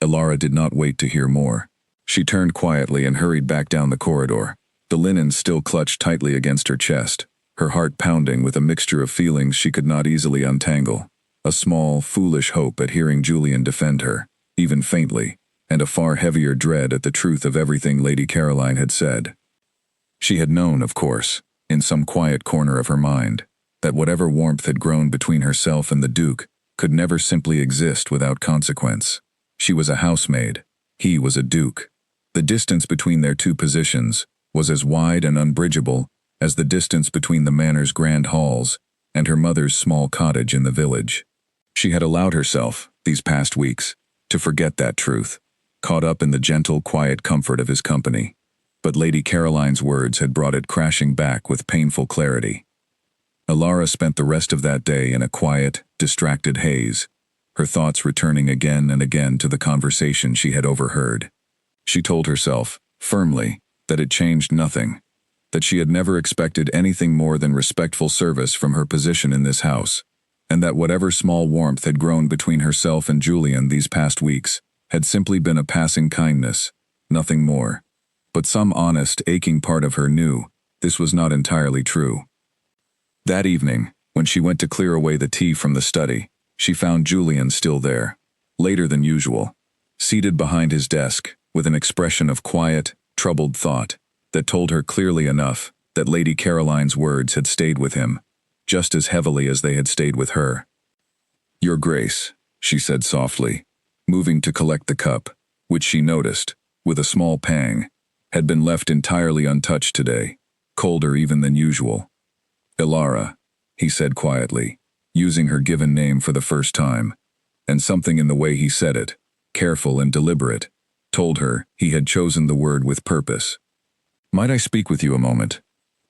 Alara did not wait to hear more. She turned quietly and hurried back down the corridor, the linen still clutched tightly against her chest, her heart pounding with a mixture of feelings she could not easily untangle. A small, foolish hope at hearing Julian defend her, even faintly, and a far heavier dread at the truth of everything Lady Caroline had said. She had known, of course, in some quiet corner of her mind, that whatever warmth had grown between herself and the Duke could never simply exist without consequence. She was a housemaid. He was a duke. The distance between their two positions was as wide and unbridgeable as the distance between the manor's grand halls and her mother's small cottage in the village. She had allowed herself, these past weeks, to forget that truth, caught up in the gentle, quiet comfort of his company. But Lady Caroline's words had brought it crashing back with painful clarity. Alara spent the rest of that day in a quiet, distracted haze, her thoughts returning again and again to the conversation she had overheard. She told herself, firmly, that it changed nothing, that she had never expected anything more than respectful service from her position in this house, and that whatever small warmth had grown between herself and Julian these past weeks had simply been a passing kindness, nothing more. But some honest, aching part of her knew this was not entirely true. That evening, when she went to clear away the tea from the study, she found Julian still there, later than usual, seated behind his desk, with an expression of quiet, troubled thought that told her clearly enough that Lady Caroline's words had stayed with him, just as heavily as they had stayed with her. "Your Grace," she said softly, moving to collect the cup, which she noticed, with a small pang, had been left entirely untouched today, colder even than usual. "Alara," he said quietly, using her given name for the first time, and something in the way he said it, careful and deliberate, told her he had chosen the word with purpose. "Might I speak with you a moment?"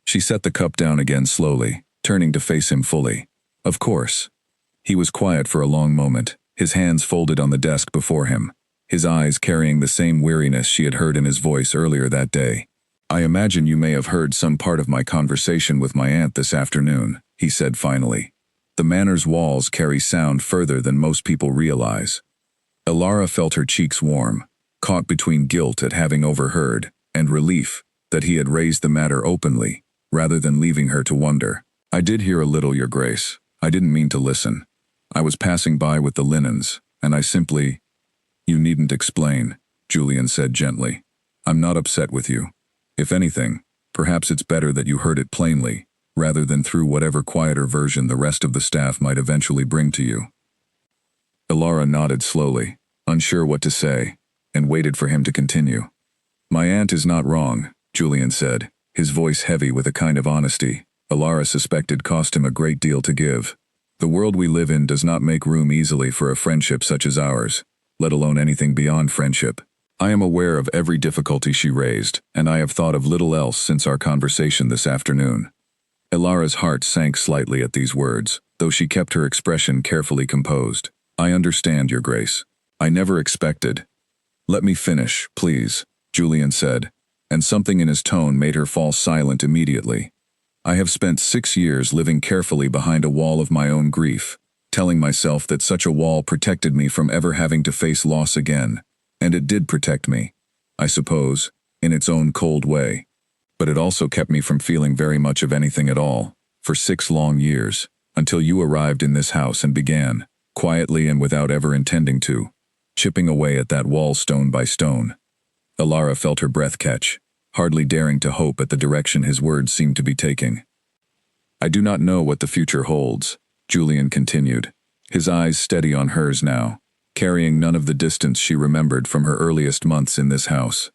She set the cup down again slowly, turning to face him fully. "Of course." He was quiet for a long moment, his hands folded on the desk before him, his eyes carrying the same weariness she had heard in his voice earlier that day. "I imagine you may have heard some part of my conversation with my aunt this afternoon," he said finally. "The manor's walls carry sound further than most people realize." Alara felt her cheeks warm, caught between guilt at having overheard and relief that he had raised the matter openly, rather than leaving her to wonder. "I did hear a little, Your Grace. I didn't mean to listen. I was passing by with the linens, and I simply—" "You needn't explain," Julian said gently. "I'm not upset with you. If anything, perhaps it's better that you heard it plainly, rather than through whatever quieter version the rest of the staff might eventually bring to you." Alara nodded slowly, unsure what to say, and waited for him to continue. "My aunt is not wrong," Julian said, his voice heavy with a kind of honesty Alara suspected cost him a great deal to give. "The world we live in does not make room easily for a friendship such as ours. let alone anything beyond friendship. I am aware of every difficulty she raised, and I have thought of little else since our conversation this afternoon. Ilara's heart sank slightly at these words, though she kept her expression carefully composed. I understand, Your Grace. I never expected. Let me finish, please, Julian said, and something in his tone made her fall silent immediately. I have spent 6 years living carefully behind a wall of my own grief, telling myself that such a wall protected me from ever having to face loss again. And it did protect me, I suppose, in its own cold way. But it also kept me from feeling very much of anything at all, for 6 long years, until you arrived in this house and began, quietly and without ever intending to, chipping away at that wall stone by stone. Ilara felt her breath catch, hardly daring to hope at the direction his words seemed to be taking. I do not know what the future holds, Julian continued, his eyes steady on hers now, carrying none of the distance she remembered from her earliest months in this house.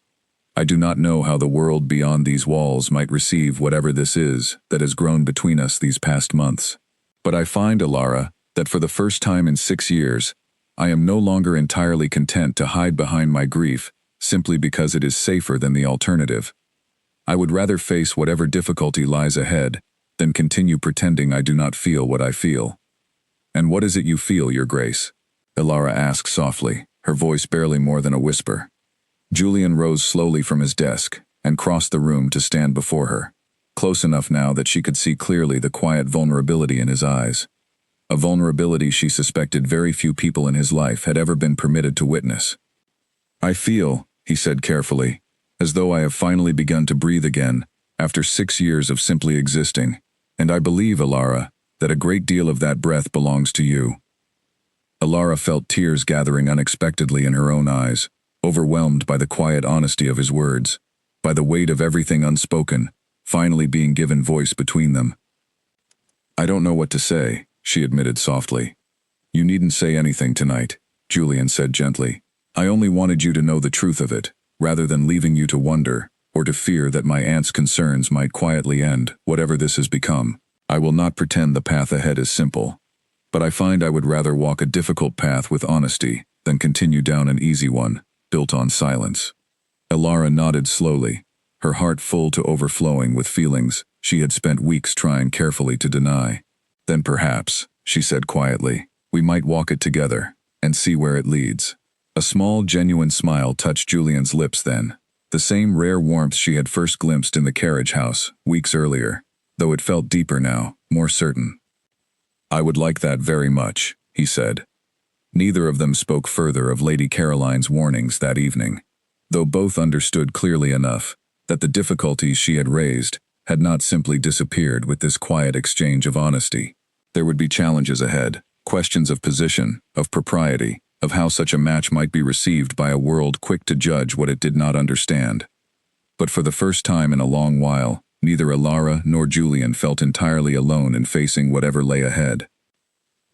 I do not know how the world beyond these walls might receive whatever this is that has grown between us these past months. But I find, Ilara, that for the first time in 6 years, I am no longer entirely content to hide behind my grief simply because it is safer than the alternative. I would rather face whatever difficulty lies ahead than continue pretending I do not feel what I feel. And what is it you feel, Your Grace? Ilara asked softly, her voice barely more than a whisper. Julian rose slowly from his desk and crossed the room to stand before her, close enough now that she could see clearly the quiet vulnerability in his eyes. A vulnerability she suspected very few people in his life had ever been permitted to witness. I feel, he said carefully, as though I have finally begun to breathe again after 6 years of simply existing, and I believe, Ilara, that a great deal of that breath belongs to you. Ilara felt tears gathering unexpectedly in her own eyes, overwhelmed by the quiet honesty of his words, by the weight of everything unspoken, finally being given voice between them. I don't know what to say, she admitted softly. You needn't say anything tonight, Julian said gently. I only wanted you to know the truth of it, rather than leaving you to wonder, or to fear that my aunt's concerns might quietly end whatever this has become. I will not pretend the path ahead is simple. But I find I would rather walk a difficult path with honesty than continue down an easy one, built on silence. Ilara nodded slowly, her heart full to overflowing with feelings she had spent weeks trying carefully to deny. Then perhaps, she said quietly, we might walk it together and see where it leads. A small, genuine smile touched Julian's lips then, the same rare warmth she had first glimpsed in the carriage house weeks earlier, though it felt deeper now, more certain. I would like that very much, he said. Neither of them spoke further of Lady Caroline's warnings that evening, though both understood clearly enough that the difficulties she had raised had not simply disappeared with this quiet exchange of honesty. There would be challenges ahead, questions of position, of propriety, of how such a match might be received by a world quick to judge what it did not understand. But for the first time in a long while, neither Ilara nor Julian felt entirely alone in facing whatever lay ahead.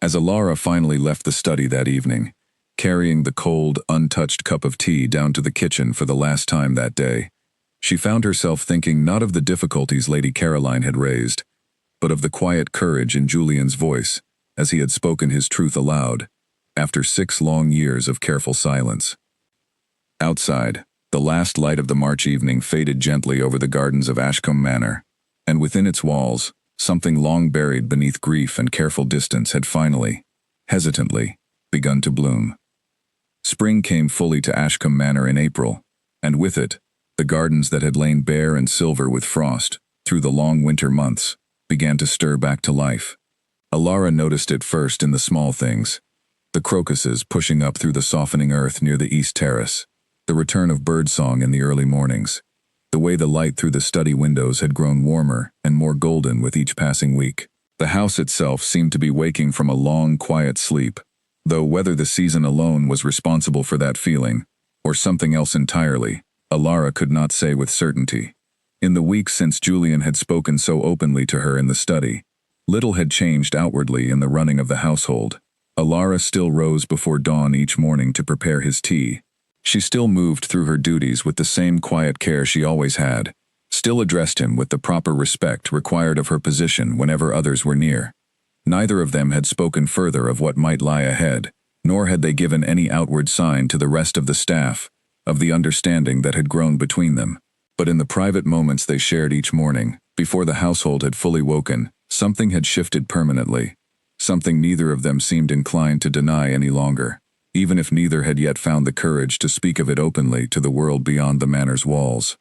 As Ilara finally left the study that evening, carrying the cold, untouched cup of tea down to the kitchen for the last time that day, she found herself thinking not of the difficulties Lady Caroline had raised, but of the quiet courage in Julian's voice as he had spoken his truth aloud, after 6 long years of careful silence. Outside, the last light of the March evening faded gently over the gardens of Ashcombe Manor, and within its walls, something long buried beneath grief and careful distance had finally, hesitantly, begun to bloom. Spring came fully to Ashcombe Manor in April, and with it, the gardens that had lain bare and silver with frost through the long winter months began to stir back to life. Ilara noticed it first in the small things, the crocuses pushing up through the softening earth near the east terrace, the return of birdsong in the early mornings, the way the light through the study windows had grown warmer and more golden with each passing week. The house itself seemed to be waking from a long, quiet sleep, though whether the season alone was responsible for that feeling, or something else entirely, Ilara could not say with certainty. In the weeks since Julian had spoken so openly to her in the study, little had changed outwardly in the running of the household. Ilara still rose before dawn each morning to prepare his tea. She still moved through her duties with the same quiet care she always had, still addressed him with the proper respect required of her position whenever others were near. Neither of them had spoken further of what might lie ahead, nor had they given any outward sign to the rest of the staff of the understanding that had grown between them. But in the private moments they shared each morning, before the household had fully woken, something had shifted permanently, something neither of them seemed inclined to deny any longer, even if neither had yet found the courage to speak of it openly to the world beyond the manor's walls.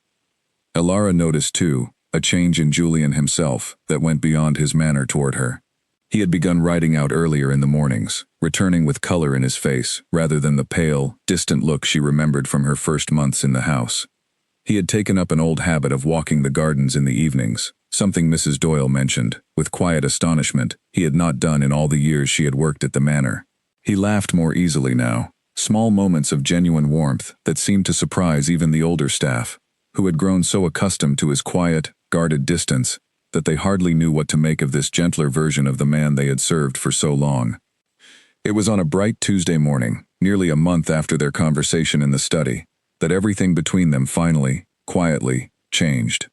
Elara noticed, too, a change in Julian himself that went beyond his manner toward her. He had begun writing out earlier in the mornings, returning with color in his face rather than the pale, distant look she remembered from her first months in the house. He had taken up an old habit of walking the gardens in the evenings, something Mrs. Doyle mentioned, with quiet astonishment, he had not done in all the years she had worked at the manor. He laughed more easily now, small moments of genuine warmth that seemed to surprise even the older staff, who had grown so accustomed to his quiet, guarded distance that they hardly knew what to make of this gentler version of the man they had served for so long. It was on a bright Tuesday morning, nearly a month after their conversation in the study, that everything between them finally, quietly, changed.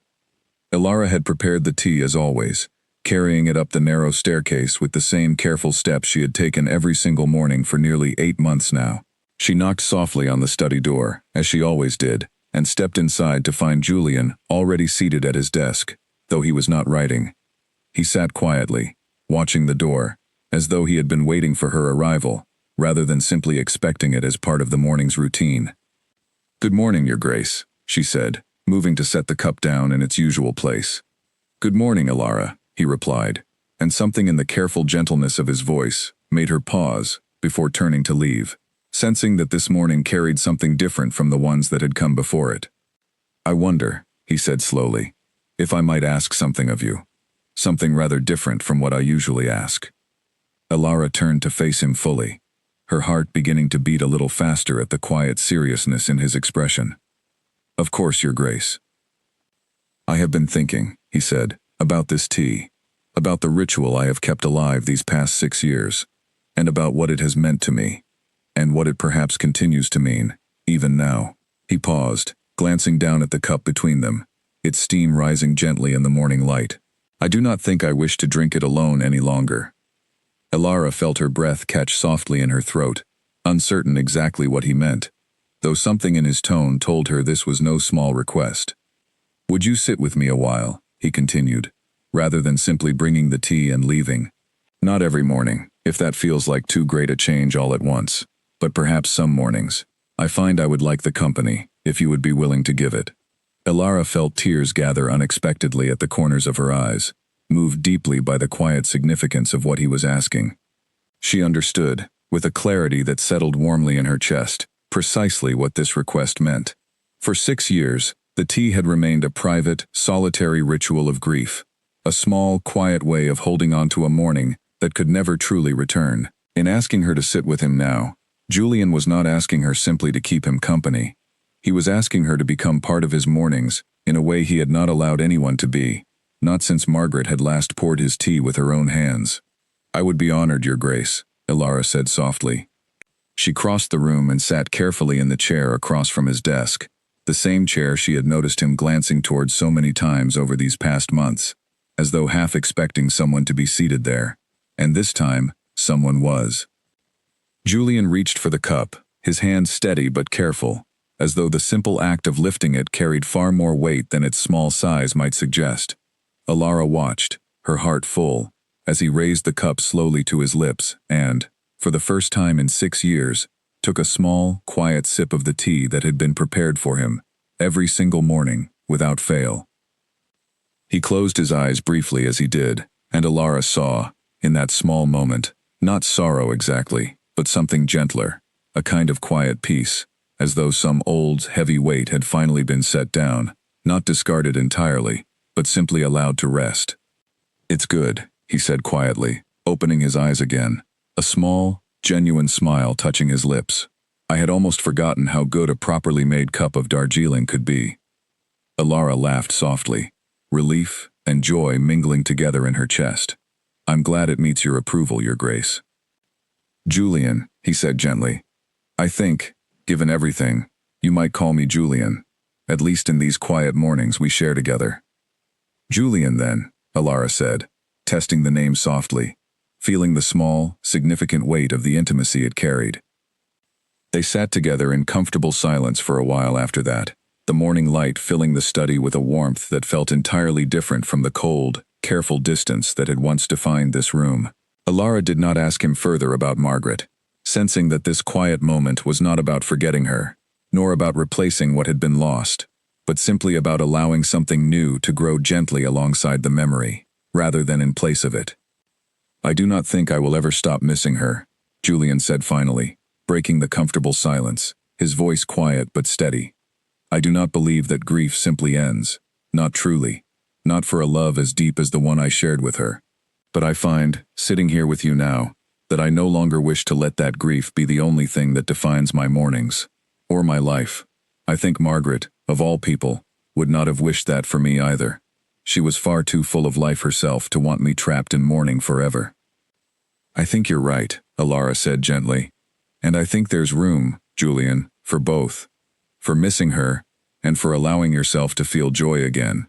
Elara had prepared the tea as always, carrying it up the narrow staircase with the same careful steps she had taken every single morning for nearly 8 months now. She knocked softly on the study door, as she always did, and stepped inside to find Julian already seated at his desk, though he was not writing. He sat quietly, watching the door, as though he had been waiting for her arrival, rather than simply expecting it as part of the morning's routine. "Good morning, Your Grace," she said, moving to set the cup down in its usual place. "Good morning, Elara," he replied, and something in the careful gentleness of his voice made her pause before turning to leave, sensing that this morning carried something different from the ones that had come before it. "I wonder," he said slowly, "if I might ask something of you. Something rather different from what I usually ask." Elara turned to face him fully, her heart beginning to beat a little faster at the quiet seriousness in his expression. "Of course, Your Grace." "I have been thinking," he said, "about this tea, about the ritual I have kept alive these past 6 years, and about what it has meant to me, and what it perhaps continues to mean, even now." He paused, glancing down at the cup between them, its steam rising gently in the morning light. "I do not think I wish to drink it alone any longer." Elara felt her breath catch softly in her throat, uncertain exactly what he meant, though something in his tone told her this was no small request. "Would you sit with me a while?" he continued, rather than simply bringing the tea and leaving. "Not every morning, if that feels like too great a change all at once, but perhaps some mornings. I find I would like the company, if you would be willing to give it." Elara felt tears gather unexpectedly at the corners of her eyes, moved deeply by the quiet significance of what he was asking. She understood, with a clarity that settled warmly in her chest, precisely what this request meant. For 6 years, the tea had remained a private, solitary ritual of grief, a small, quiet way of holding on to a morning that could never truly return. In asking her to sit with him now, Julian was not asking her simply to keep him company. He was asking her to become part of his mornings in a way he had not allowed anyone to be, not since Margaret had last poured his tea with her own hands. "I would be honored, Your Grace," Elara said softly. She crossed the room and sat carefully in the chair across from his desk, the same chair she had noticed him glancing toward so many times over these past months, as though half expecting someone to be seated there, and this time, someone was. Julian reached for the cup, his hand steady but careful, as though the simple act of lifting it carried far more weight than its small size might suggest. Elara watched, her heart full, as he raised the cup slowly to his lips and, for the first time in 6 years, took a small, quiet sip of the tea that had been prepared for him, every single morning, without fail. He closed his eyes briefly as he did, and Elara saw, in that small moment, not sorrow exactly, but something gentler, a kind of quiet peace, as though some old, heavy weight had finally been set down, not discarded entirely, but simply allowed to rest. "It's good," he said quietly, opening his eyes again, a small, genuine smile touching his lips. "I had almost forgotten how good a properly made cup of Darjeeling could be." Elara laughed softly, relief and joy mingling together in her chest. "I'm glad it meets your approval, Your Grace." "Julian," he said gently. "I think, given everything, you might call me Julian, at least in these quiet mornings we share together." "Julian, then," Elara said, testing the name softly. feeling the small, significant weight of the intimacy it carried. They sat together in comfortable silence for a while after that, the morning light filling the study with a warmth that felt entirely different from the cold, careful distance that had once defined this room. Alara did not ask him further about Margaret, sensing that this quiet moment was not about forgetting her, nor about replacing what had been lost, but simply about allowing something new to grow gently alongside the memory, rather than in place of it. "I do not think I will ever stop missing her," Julian said finally, breaking the comfortable silence, his voice quiet but steady. "I do not believe that grief simply ends, not truly, not for a love as deep as the one I shared with her. But I find, sitting here with you now, that I no longer wish to let that grief be the only thing that defines my mornings, or my life. I think Margaret, of all people, would not have wished that for me either. She was far too full of life herself to want me trapped in mourning forever." "I think you're right," Alara said gently. "And I think there's room, Julian, for both. For missing her, and for allowing yourself to feel joy again.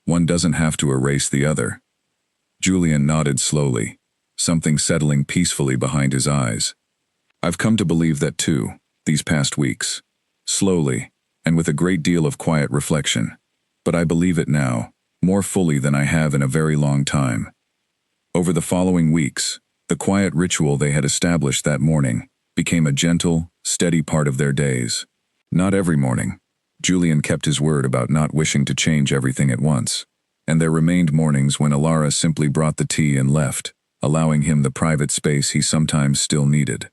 One doesn't have to erase the other." Julian nodded slowly, something settling peacefully behind his eyes. "I've come to believe that too, these past weeks. Slowly, and with a great deal of quiet reflection. But I believe it now, more fully than I have in a very long time." Over the following weeks, the quiet ritual they had established that morning became a gentle, steady part of their days. Not every morning. Julian kept his word about not wishing to change everything at once, and there remained mornings when Alara simply brought the tea and left, allowing him the private space he sometimes still needed.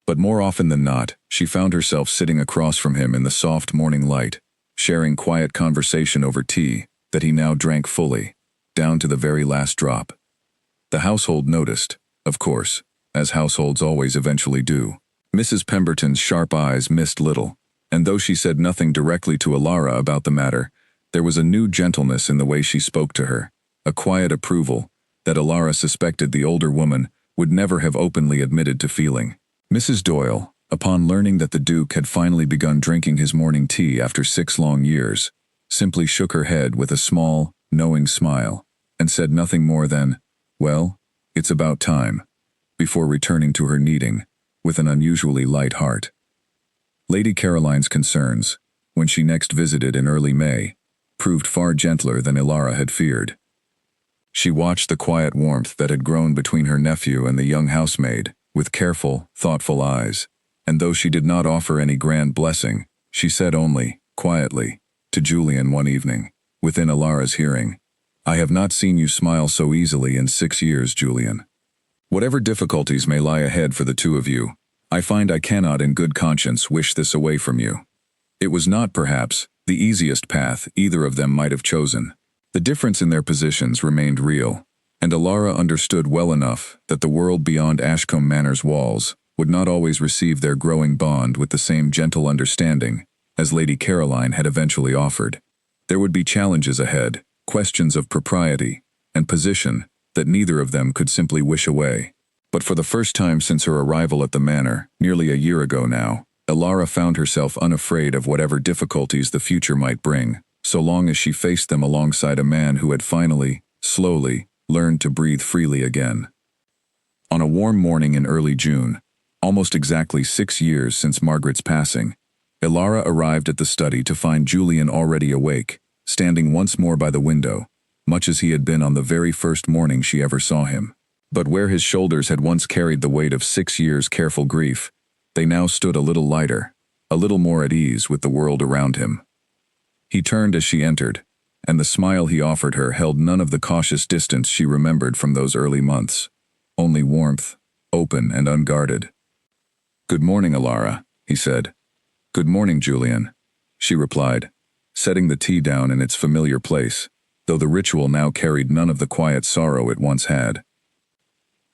But more often than not, she found herself sitting across from him in the soft morning light, sharing quiet conversation over tea that he now drank fully, down to the very last drop. The household noticed, of course, as households always eventually do. Mrs. Pemberton's sharp eyes missed little, and though she said nothing directly to Alara about the matter, there was a new gentleness in the way she spoke to her, a quiet approval that Alara suspected the older woman would never have openly admitted to feeling. Mrs. Doyle, upon learning that the Duke had finally begun drinking his morning tea after 6 long years, simply shook her head with a small, knowing smile, and said nothing more than, "Well, it's about time," before returning to her kneading, with an unusually light heart. Lady Caroline's concerns, when she next visited in early May, proved far gentler than Alara had feared. She watched the quiet warmth that had grown between her nephew and the young housemaid, with careful, thoughtful eyes, and though she did not offer any grand blessing, she said only, quietly, to Julian one evening, within Alara's hearing, "I have not seen you smile so easily in 6 years, Julian. Whatever difficulties may lie ahead for the two of you, I find I cannot in good conscience wish this away from you." It was not, perhaps, the easiest path either of them might have chosen. The difference in their positions remained real, and Alara understood well enough that the world beyond Ashcombe Manor's walls would not always receive their growing bond with the same gentle understanding as Lady Caroline had eventually offered. There would be challenges ahead, questions of propriety and position that neither of them could simply wish away. But for the first time since her arrival at the manor, nearly a year ago now, Alara found herself unafraid of whatever difficulties the future might bring, so long as she faced them alongside a man who had finally, slowly, learned to breathe freely again. On a warm morning in early June, almost exactly 6 years since Margaret's passing, Alara arrived at the study to find Julian already awake, standing once more by the window, much as he had been on the very first morning she ever saw him. But where his shoulders had once carried the weight of 6 years' careful grief, they now stood a little lighter, a little more at ease with the world around him. He turned as she entered, and the smile he offered her held none of the cautious distance she remembered from those early months, only warmth, open and unguarded. "Good morning, Alara," he said. "Good morning, Julian," she replied, setting the tea down in its familiar place, though the ritual now carried none of the quiet sorrow it once had.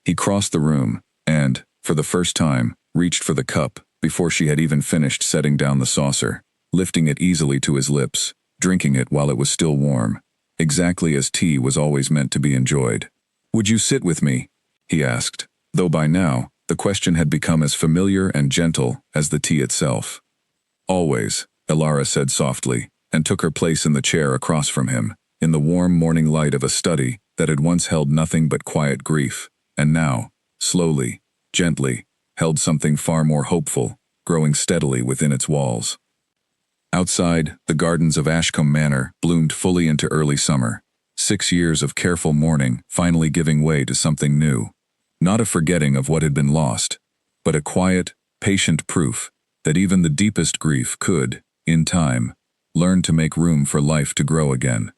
He crossed the room, and, for the first time, reached for the cup before she had even finished setting down the saucer, lifting it easily to his lips, drinking it while it was still warm, exactly as tea was always meant to be enjoyed. "Would you sit with me?" he asked, though by now, the question had become as familiar and gentle as the tea itself. "Always," Alara said softly, and took her place in the chair across from him, in the warm morning light of a study that had once held nothing but quiet grief. and now, slowly, gently, held something far more hopeful, growing steadily within its walls. Outside, the gardens of Ashcombe Manor bloomed fully into early summer, 6 years of careful mourning finally giving way to something new. Not a forgetting of what had been lost, but a quiet, patient proof that even the deepest grief could, in time, learn to make room for life to grow again.